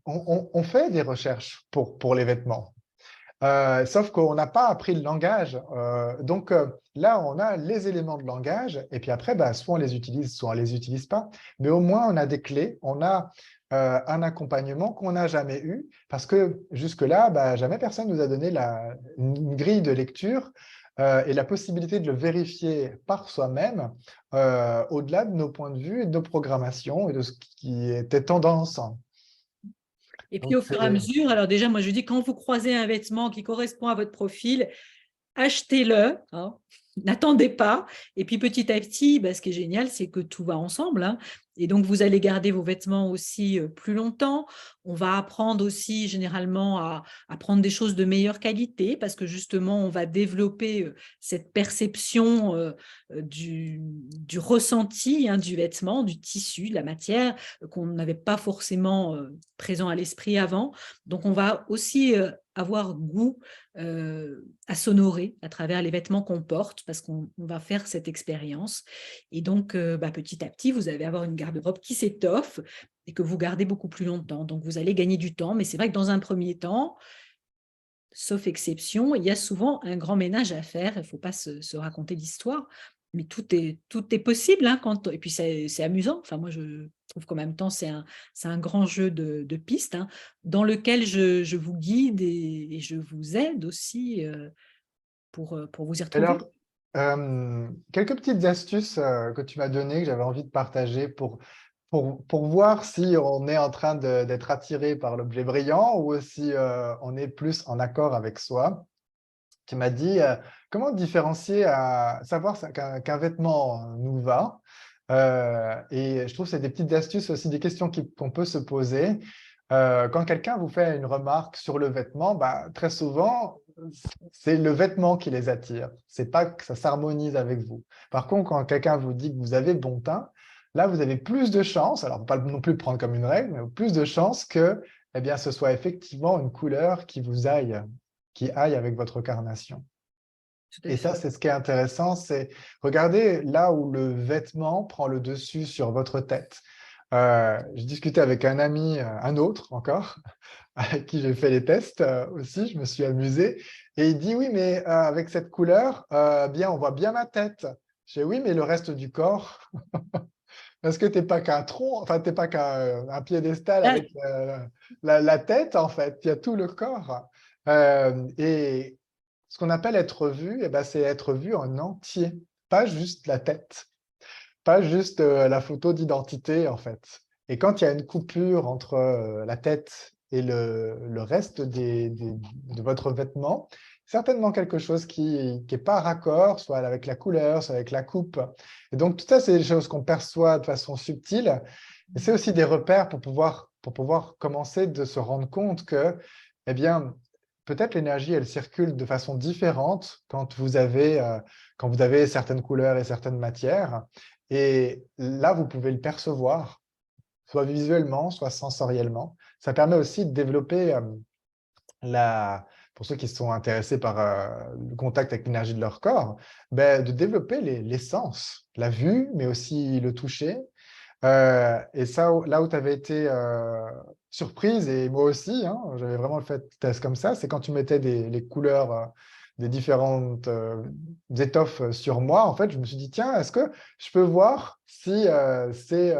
[SPEAKER 2] on fait des recherches pour les vêtements. Sauf qu'on n'a pas appris le langage. Donc là, on a les éléments de langage, et puis après, bah, soit on les utilise, soit on ne les utilise pas. Mais au moins, on a des clés, on a un accompagnement qu'on n'a jamais eu, parce que jusque-là, bah, jamais personne nous a donné une grille de lecture et la possibilité de le vérifier par soi-même, au-delà de nos points de vue et de nos programmations et de ce qui était tendance.
[SPEAKER 1] Et puis
[SPEAKER 2] Donc,
[SPEAKER 1] au fur et à
[SPEAKER 2] c'est…
[SPEAKER 1] mesure, alors déjà, moi je dis, quand vous croisez un vêtement qui correspond à votre profil, achetez-le, hein. N'attendez pas. Et puis petit à petit, bah, ce qui est génial, c'est que tout va ensemble, hein. Et donc, vous allez garder vos vêtements aussi plus longtemps. On va apprendre aussi généralement à prendre des choses de meilleure qualité parce que justement, on va développer cette perception du ressenti, hein, du vêtement, du tissu, de la matière qu'on n'avait pas forcément présent à l'esprit avant. Donc, on va aussi avoir goût à s'honorer à travers les vêtements qu'on porte parce qu'on va faire cette expérience. Et donc, bah, petit à petit, vous allez avoir une garde-robe qui s'étoffe et que vous gardez beaucoup plus longtemps. Donc, vous allez gagner du temps. Mais c'est vrai que dans un premier temps, sauf exception, il y a souvent un grand ménage à faire. Il ne faut pas se raconter l'histoire. Mais tout est possible, hein, et puis c'est amusant. Enfin, moi, je trouve qu'en même temps, c'est un grand jeu de pistes, hein, dans lequel je vous guide et je vous aide aussi pour vous y retrouver.
[SPEAKER 2] Alors, quelques petites astuces que tu m'as données, que j'avais envie de partager pour voir si on est en train d'être attiré par l'objet brillant ou si on est plus en accord avec soi. Tu m'as dit comment différencier, savoir qu'un vêtement nous va. Et je trouve que c'est des petites astuces aussi, des questions qu'on peut se poser. Quand quelqu'un vous fait une remarque sur le vêtement, bah, très souvent, c'est le vêtement qui les attire. C'est pas que ça s'harmonise avec vous. Par contre, quand quelqu'un vous dit que vous avez bon teint, là, vous avez plus de chances, alors pas non plus le prendre comme une règle, mais plus de chances que eh bien, ce soit effectivement une couleur qui aille avec votre carnation.
[SPEAKER 1] Tout à
[SPEAKER 2] Et ça,
[SPEAKER 1] fait.
[SPEAKER 2] c'est ce qui est intéressant, c'est regarder là où le vêtement prend le dessus sur votre tête. Je discutais avec un ami, un autre encore, avec qui j'ai fait les tests aussi, je me suis amusé, et il dit, oui, mais avec cette couleur, bien, on voit bien ma tête. J'ai dit, oui, mais le reste du corps, parce que tu n'es pas qu'un tronc, enfin, tu n'es pas qu'un piédestal
[SPEAKER 1] Là,
[SPEAKER 2] avec la tête, en fait, il y a tout le corps. Et ce qu'on appelle être vu, eh ben, c'est être vu en entier, pas juste la tête, pas juste la photo d'identité, en fait. Et quand il y a une coupure entre la tête et le reste de votre vêtement, certainement quelque chose qui n'est pas raccord, soit avec la couleur, soit avec la coupe. Et donc, tout ça, c'est des choses qu'on perçoit de façon subtile. Et c'est aussi des repères pour pouvoir commencer de se rendre compte que, eh bien, peut-être l'énergie, elle circule de façon différente quand vous avez certaines couleurs et certaines matières. Et là, vous pouvez le percevoir, soit visuellement, soit sensoriellement. Ça permet aussi de développer pour ceux qui sont intéressés par le contact avec l'énergie de leur corps, ben, de développer les sens, la vue, mais aussi le toucher. Et ça, là où tu avais été surprise, et moi aussi, hein, j'avais vraiment fait le test comme ça, c'est quand tu mettais les couleurs des différentes étoffes sur moi, en fait, je me suis dit, tiens, est-ce que je peux voir si c'est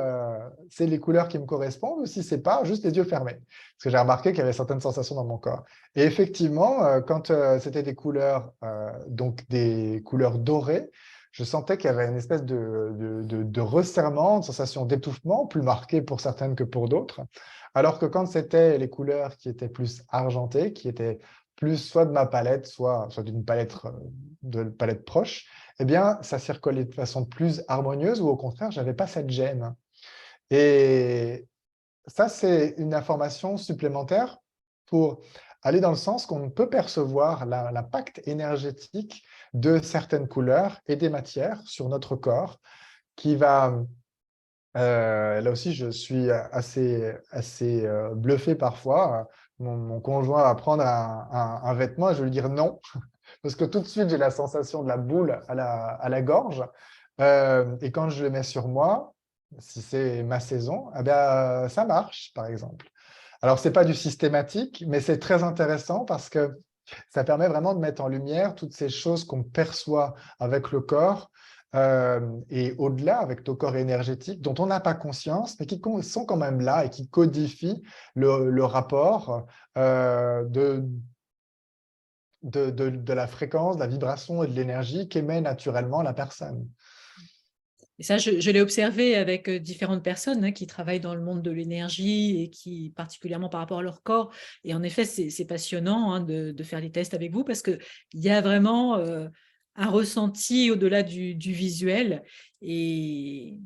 [SPEAKER 2] les couleurs qui me correspondent ou si c'est pas, juste les yeux fermés. Parce que j'ai remarqué qu'il y avait certaines sensations dans mon corps. Et effectivement, quand c'était des couleurs, donc des couleurs dorées, je sentais qu'il y avait une espèce de resserrement, de sensation d'étouffement, plus marquée pour certaines que pour d'autres. Alors que quand c'était les couleurs qui étaient plus argentées, qui étaient plus soit de ma palette, soit d'une palette, de palette proche, eh bien, ça circulait de façon plus harmonieuse ou au contraire, je n'avais pas cette gêne. Et ça, c'est une information supplémentaire pour aller dans le sens qu'on peut percevoir l'impact énergétique de certaines couleurs et des matières sur notre corps qui va là aussi, je suis assez bluffé parfois. Mon conjoint va prendre un vêtement et je vais lui dire non, parce que tout de suite, j'ai la sensation de la boule à la gorge. Et quand je le mets sur moi, si c'est ma saison, eh bien, ça marche, par exemple. Alors, ce n'est pas du systématique, mais c'est très intéressant parce que ça permet vraiment de mettre en lumière toutes ces choses qu'on perçoit avec le corps et au-delà avec nos corps énergétiques dont on n'a pas conscience, mais qui sont quand même là et qui codifient le rapport de la fréquence, de la vibration et de l'énergie qu'émet naturellement la personne.
[SPEAKER 1] Et ça, je l'ai observé avec différentes personnes qui travaillent dans le monde de l'énergie et qui, particulièrement par rapport à leur corps. Et en effet, c'est passionnant de faire les tests avec vous parce qu'il y a vraiment un ressenti au-delà du visuel et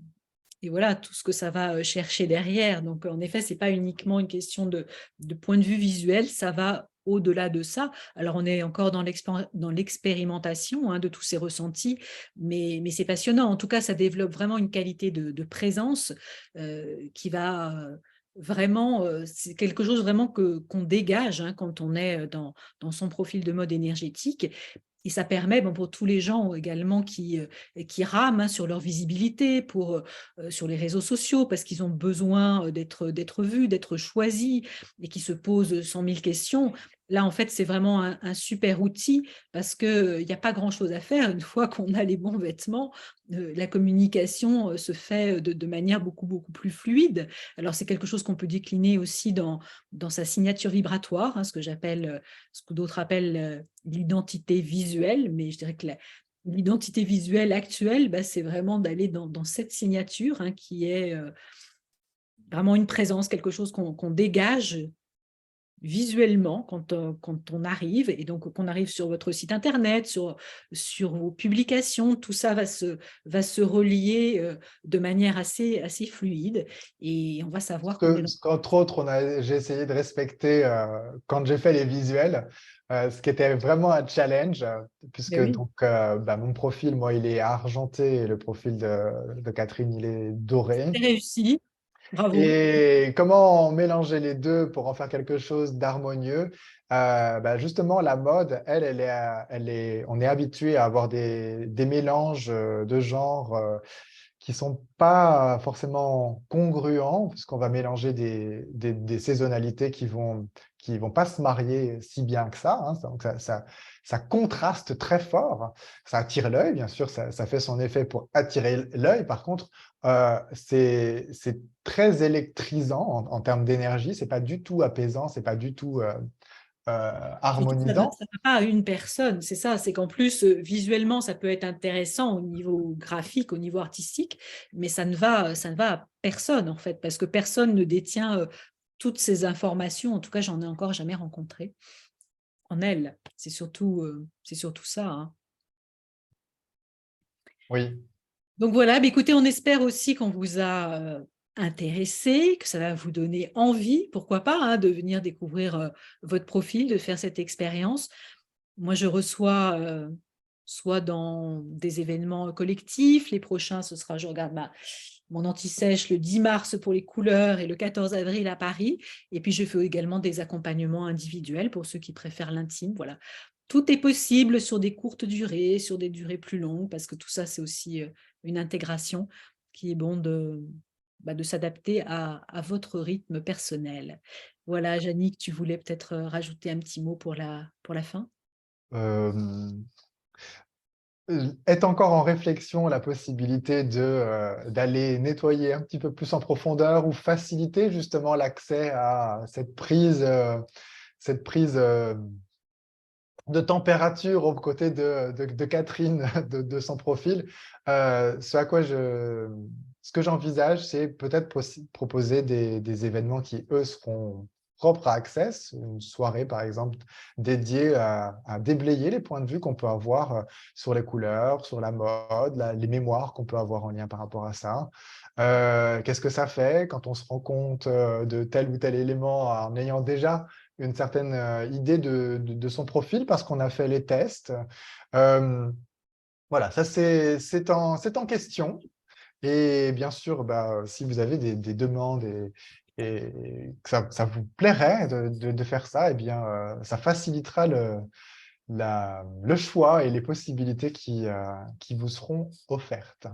[SPEAKER 1] voilà tout ce que ça va chercher derrière. Donc, en effet, ce n'est pas uniquement une question de point de vue visuel, ça va au-delà de ça. Alors, on est encore dans l'expérimentation de tous ces ressentis, mais c'est passionnant. En tout cas, ça développe vraiment une qualité de présence qui va vraiment, c'est quelque chose vraiment qu'on dégage quand on est dans son profil de mode énergétique. Et ça permet pour tous les gens également qui rament sur leur visibilité, sur les réseaux sociaux, parce qu'ils ont besoin d'être vus, d'être choisis, et qui se posent 100 000 questions. Là, en fait, c'est vraiment un super outil parce qu'il n'y a pas grand-chose à faire. Une fois qu'on a les bons vêtements, la communication se fait de manière beaucoup, beaucoup plus fluide. Alors, c'est quelque chose qu'on peut décliner aussi dans sa signature vibratoire, ce que j'appelle, ce que d'autres appellent l'identité visuelle, mais je dirais que l'identité visuelle actuelle, c'est vraiment d'aller dans cette signature qui est vraiment une présence, quelque chose qu'on dégage visuellement quand on arrive, et donc qu'on arrive sur votre site internet, sur vos publications, tout ça va se relier de manière assez fluide et on va savoir qu'on est dans...
[SPEAKER 2] Entre autres, j'ai essayé de respecter quand j'ai fait les visuels, ce qui était vraiment un challenge, puisque
[SPEAKER 1] Ben oui,
[SPEAKER 2] donc, mon profil, moi, il est argenté et le profil de Catherine, il est doré.
[SPEAKER 1] c'est réussi, bravo.
[SPEAKER 2] Et comment mélanger les deux pour en faire quelque chose d'harmonieux? Justement, la mode, on est habitué à avoir des mélanges de genres qui sont pas forcément congruents, puisqu'on va mélanger des saisonnalités qui vont pas se marier si bien que ça, hein. Donc ça contraste très fort. Ça attire l'œil, bien sûr, ça fait son effet pour attirer l'œil. Par contre, c'est très électrisant en termes d'énergie. C'est pas du tout apaisant, c'est pas du tout
[SPEAKER 1] Surtout que ça ne va
[SPEAKER 2] harmonisant.
[SPEAKER 1] pas à une personne, c'est ça, c'est qu'en plus, visuellement, ça peut être intéressant au niveau graphique, au niveau artistique, mais ça ne va à personne, en fait, parce que personne ne détient toutes ces informations. En tout cas, j'en ai encore jamais rencontré en elle. C'est surtout ça.
[SPEAKER 2] Oui.
[SPEAKER 1] Donc voilà, écoutez, on espère aussi qu'on vous a intéressé, que ça va vous donner envie, pourquoi pas, de venir découvrir votre profil, de faire cette expérience. Moi, je reçois soit dans des événements collectifs, les prochains, ce sera, je regarde mon anti-sèche le 10 mars pour les couleurs et le 14 avril à Paris. Et puis, je fais également des accompagnements individuels pour ceux qui préfèrent l'intime. Voilà. Tout est possible sur des courtes durées, sur des durées plus longues, parce que tout ça, c'est aussi une intégration qui est bon de s'adapter à votre rythme personnel. Voilà, Jannick, tu voulais peut-être rajouter un petit mot pour la fin?
[SPEAKER 2] Euh, est encore en réflexion la possibilité d'aller nettoyer un petit peu plus en profondeur ou faciliter justement l'accès à cette prise de température aux côtés de Catherine, de son profil. Ce que j'envisage, c'est peut-être proposer des événements qui, eux, seront propres à Access, une soirée, par exemple, dédiée à déblayer les points de vue qu'on peut avoir sur les couleurs, sur la mode, les mémoires qu'on peut avoir en lien par rapport à ça. Qu'est-ce que ça fait quand on se rend compte de tel ou tel élément en ayant déjà une certaine idée de son profil parce qu'on a fait les tests. Euh, voilà, ça c'est en question. Et bien sûr, si vous avez des demandes et que ça vous plairait de faire ça, eh bien, ça facilitera le choix et les possibilités qui vous seront offertes.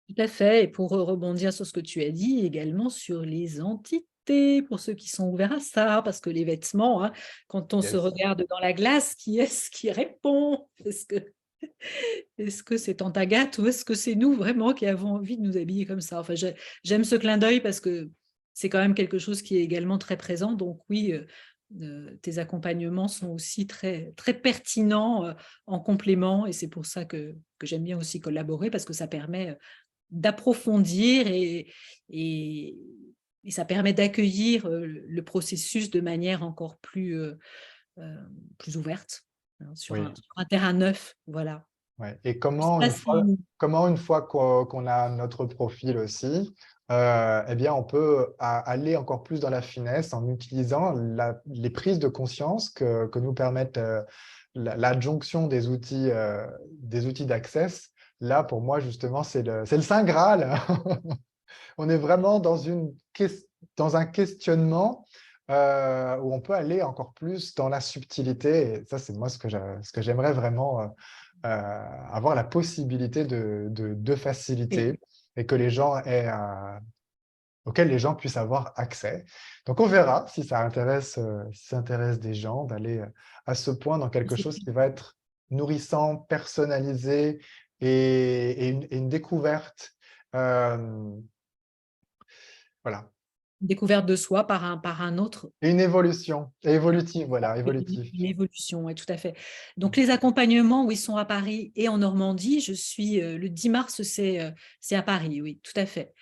[SPEAKER 1] Tout à fait. Et pour rebondir sur ce que tu as dit, également sur les entités, pour ceux qui sont ouverts à ça, parce que les vêtements, hein, quand on se
[SPEAKER 2] Yes.
[SPEAKER 1] regarde dans la glace, qui est-ce qui répond? Est-ce que c'est Tante Agathe ou est-ce que c'est nous vraiment qui avons envie de nous habiller comme ça? Enfin, j'aime ce clin d'œil parce que c'est quand même quelque chose qui est également très présent. Donc oui, tes accompagnements sont aussi très, très pertinents en complément et c'est pour ça que j'aime bien aussi collaborer parce que ça permet d'approfondir et, et ça permet d'accueillir le processus de manière encore plus ouverte, hein, sur
[SPEAKER 2] Oui.
[SPEAKER 1] un terrain neuf. Voilà.
[SPEAKER 2] Ouais. Et
[SPEAKER 1] Je sais pas si-
[SPEAKER 2] comment une fois qu'on a notre profil aussi, eh bien, on peut aller encore plus dans la finesse en utilisant les prises de conscience que nous permettent l'adjonction des outils d'Access. Là, pour moi, justement, c'est le Saint Graal. On est vraiment dans un questionnement où on peut aller encore plus dans la subtilité. Et ça, c'est moi ce que j'aimerais vraiment avoir la possibilité de
[SPEAKER 1] Oui,
[SPEAKER 2] faciliter et que les gens auxquels les gens puissent avoir accès. Donc, on verra si ça intéresse des gens d'aller à ce point dans quelque chose qui va être nourrissant, personnalisé et une découverte. euh, voilà.
[SPEAKER 1] découverte de soi par un autre.
[SPEAKER 2] Et une évolution, évolutive, voilà,
[SPEAKER 1] Oui,
[SPEAKER 2] évolutive.
[SPEAKER 1] une évolution, oui, tout à fait. Donc, les accompagnements, oui, sont à Paris et en Normandie. Je suis le 10 mars, c'est à Paris, oui, tout à fait.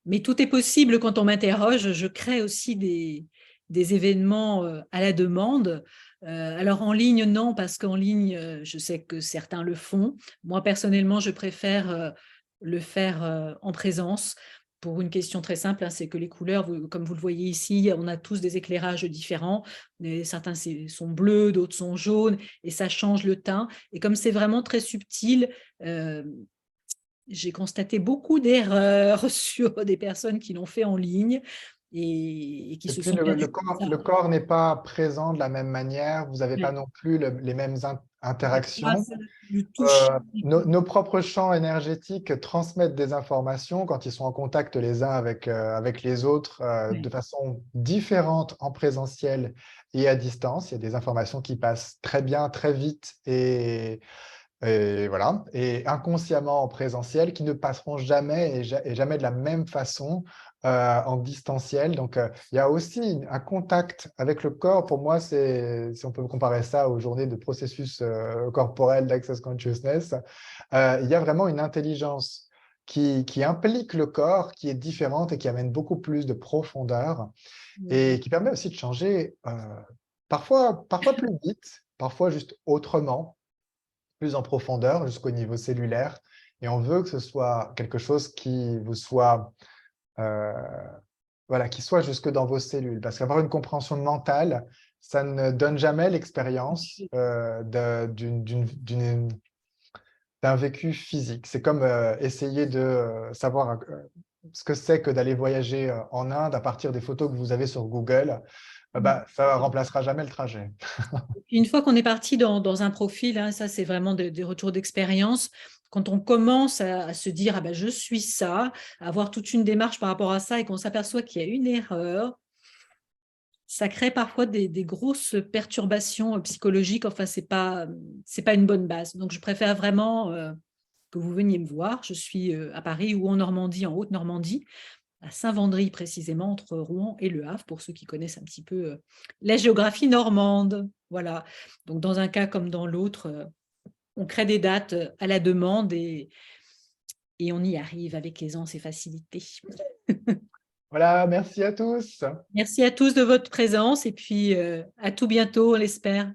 [SPEAKER 1] Mais tout est possible quand on m'interroge. Je crée aussi des événements à la demande. Alors, en ligne, non, parce qu'en ligne, je sais que certains le font. Moi, personnellement, je préfère le faire en présence pour une question très simple, hein, c'est que les couleurs, comme vous le voyez ici, on a tous des éclairages différents. Certains sont bleus, d'autres sont jaunes, et ça change le teint. Et comme c'est vraiment très subtil, euh, j'ai constaté beaucoup d'erreurs sur des personnes qui l'ont fait en ligne et qui
[SPEAKER 2] Et
[SPEAKER 1] se
[SPEAKER 2] puis,
[SPEAKER 1] sont perdues comme ça.
[SPEAKER 2] le corps n'est pas présent de la même manière, vous n'avez pas
[SPEAKER 1] Ouais.
[SPEAKER 2] non plus les mêmes
[SPEAKER 1] Là,
[SPEAKER 2] interactions.
[SPEAKER 1] je touche.
[SPEAKER 2] Nos propres champs énergétiques transmettent des informations quand ils sont en contact les uns avec les autres de
[SPEAKER 1] Ouais.
[SPEAKER 2] façon différente en présentiel et à distance. Il y a des informations qui passent très bien, très vite et voilà, et inconsciemment en présentiel qui ne passeront jamais et jamais de la même façon en distanciel. Donc, il y a aussi un contact avec le corps. Pour moi, si on peut comparer ça aux journées de processus corporel d'Access Consciousness, il y a vraiment une intelligence qui implique le corps, qui est différente et qui amène beaucoup plus de profondeur et qui permet aussi de changer parfois plus vite, parfois juste autrement plus en profondeur jusqu'au niveau cellulaire. Et on veut que ce soit quelque chose qui vous soit, euh, voilà, qui soit jusque dans vos cellules. Parce qu'avoir une compréhension mentale, ça ne donne jamais l'expérience d'un vécu physique. C'est comme essayer de savoir ce que c'est que d'aller voyager en Inde à partir des photos que vous avez sur Google. Ça ne remplacera jamais le trajet.
[SPEAKER 1] Une fois qu'on est parti dans un profil, hein, ça c'est vraiment des retours d'expérience, quand on commence à se dire « ah ben, je suis ça », à avoir toute une démarche par rapport à ça et qu'on s'aperçoit qu'il y a une erreur, ça crée parfois des grosses perturbations psychologiques. Enfin, c'est pas une bonne base. Donc, je préfère vraiment que vous veniez me voir. Je suis à Paris ou en Normandie, en Haute-Normandie, à Saint-Vendry précisément, entre Rouen et Le Havre, pour ceux qui connaissent un petit peu la géographie normande. Voilà. Donc, dans un cas comme dans l'autre, on crée des dates à la demande et on y arrive avec aisance et facilité.
[SPEAKER 2] Voilà, merci à tous.
[SPEAKER 1] Merci à tous de votre présence et puis à tout bientôt, on l'espère.